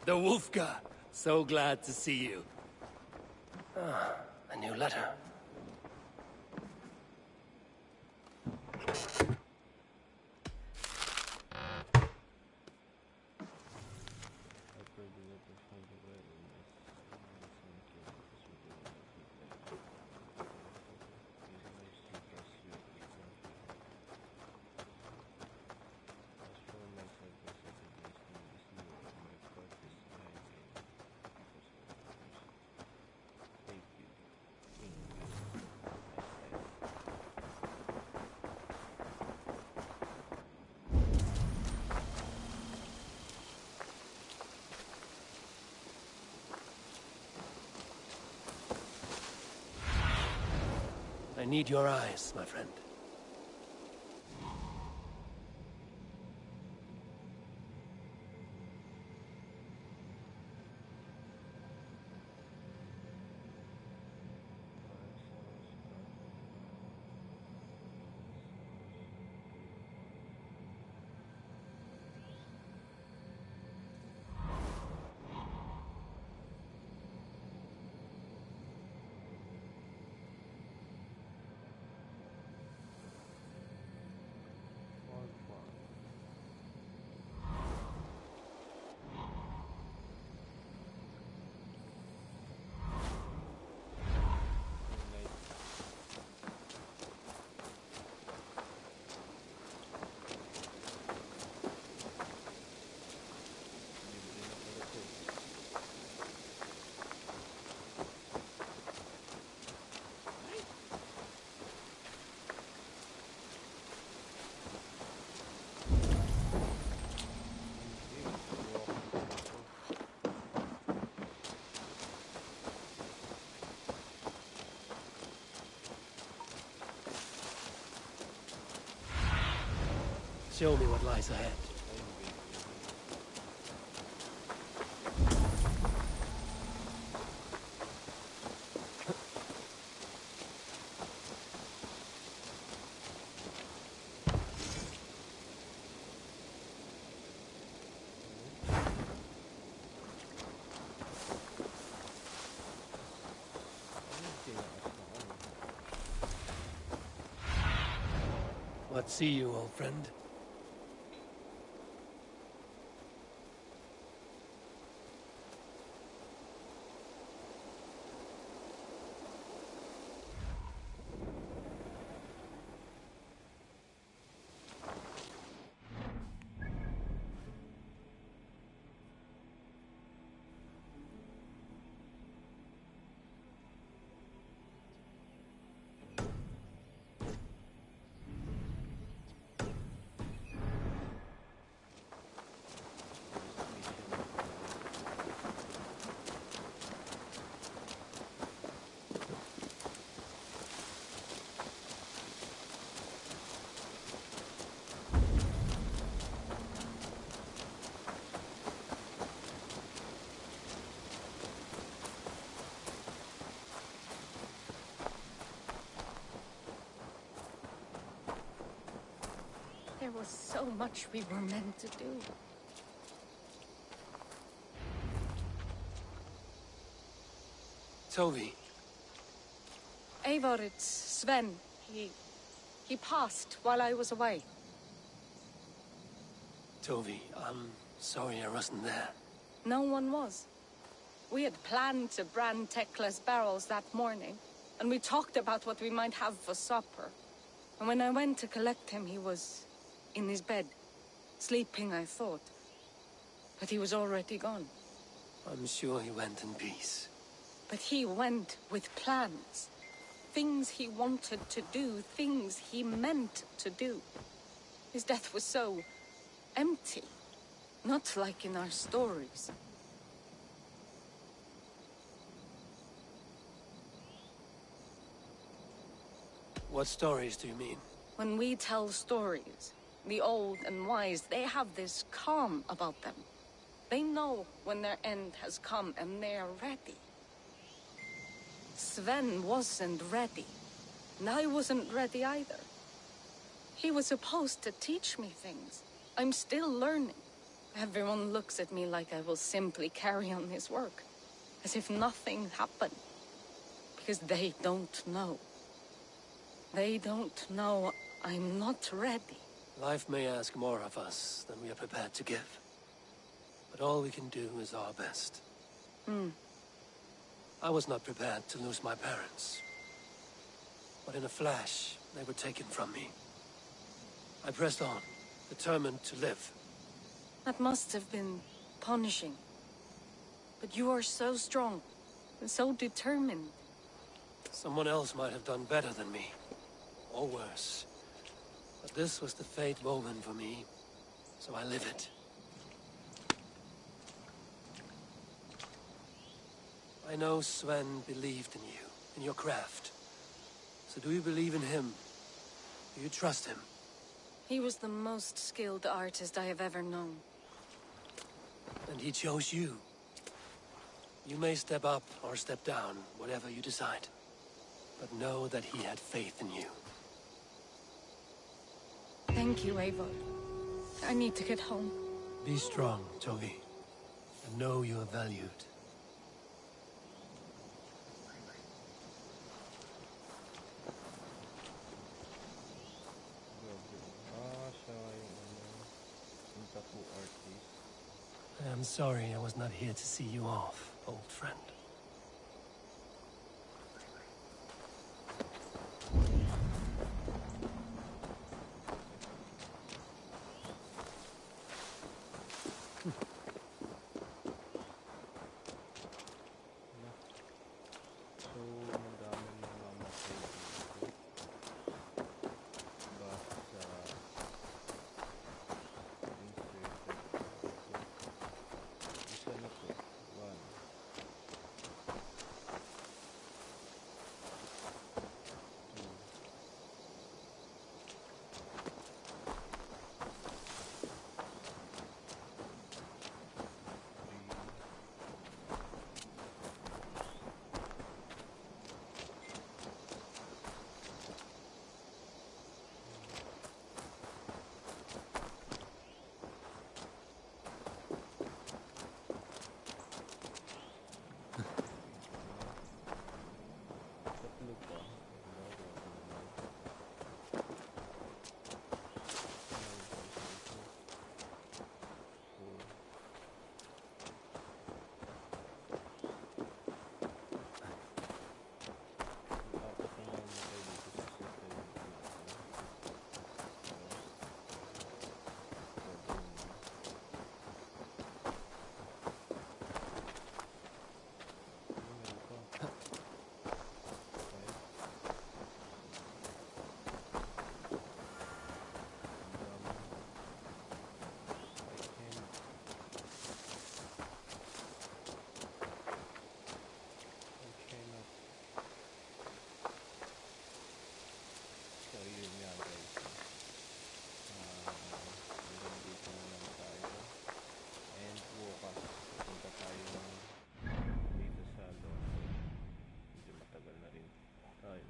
The Wolfgar. So glad to see you. Ah, a new letter. I need your eyes, my friend. Show me what lies ahead. What see you, old friend? There was so much we were meant to do. Tovi. Eivor, it's Sven. He passed while I was away. Tovi, I'm sorry I wasn't there. No one was. We had planned to brand Tekla's barrels that morning, and we talked about what we might have for supper. And when I went to collect him, he was in his bed. Sleeping, I thought. But he was already gone. I'm sure he went in peace. But he went with plans. Things he wanted to do, things he meant to do. His death was so empty. Not like in our stories. What stories do you mean? When we tell stories, the old and wise, they have this calm about them. They know when their end has come and they are ready. Sven wasn't ready, and I wasn't ready either. He was supposed to teach me things. I'm still learning. Everyone looks at me like I will simply carry on his work, as if nothing happened. Because they don't know. They don't know I'm not ready. Life may ask more of us than we are prepared to give. But all we can do is our best. I was not prepared to lose my parents. But in a flash, they were taken from me. I pressed on, determined to live. That must have been punishing. But you are so strong, and so determined. Someone else might have done better than me. Or worse. But this was the fate woven for me, so I live it. I know Sven believed in you, in your craft. So do you believe in him? Do you trust him? He was the most skilled artist I have ever known. And he chose you. You may step up or step down, whatever you decide. But know that he had faith in you. Thank you, Eivor. I need to get home. Be strong, Toby. And know you are valued. I am sorry I was not here to see you off, old friend. So, madaming namamatay dito. Basta inserted. Isa na po. One. Tatlo pa. Apat na mamatay dito sa circle. So yun nga guys, hanggang dito na lang tayo, and bukas pupunta tayo dito sa London. Medyo matagal na rin tayo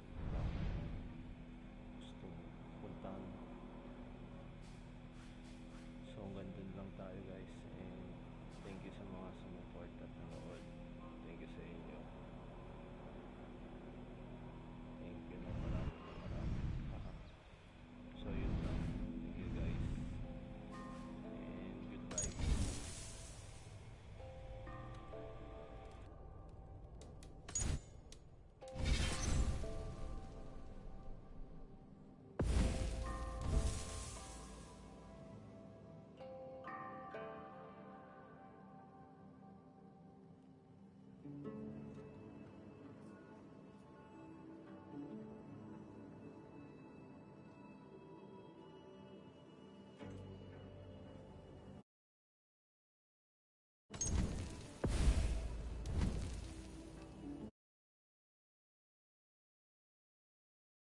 gustong puntahan. So hanggang dun lang tayo guys, and thank you sa mga sumupport at nanood.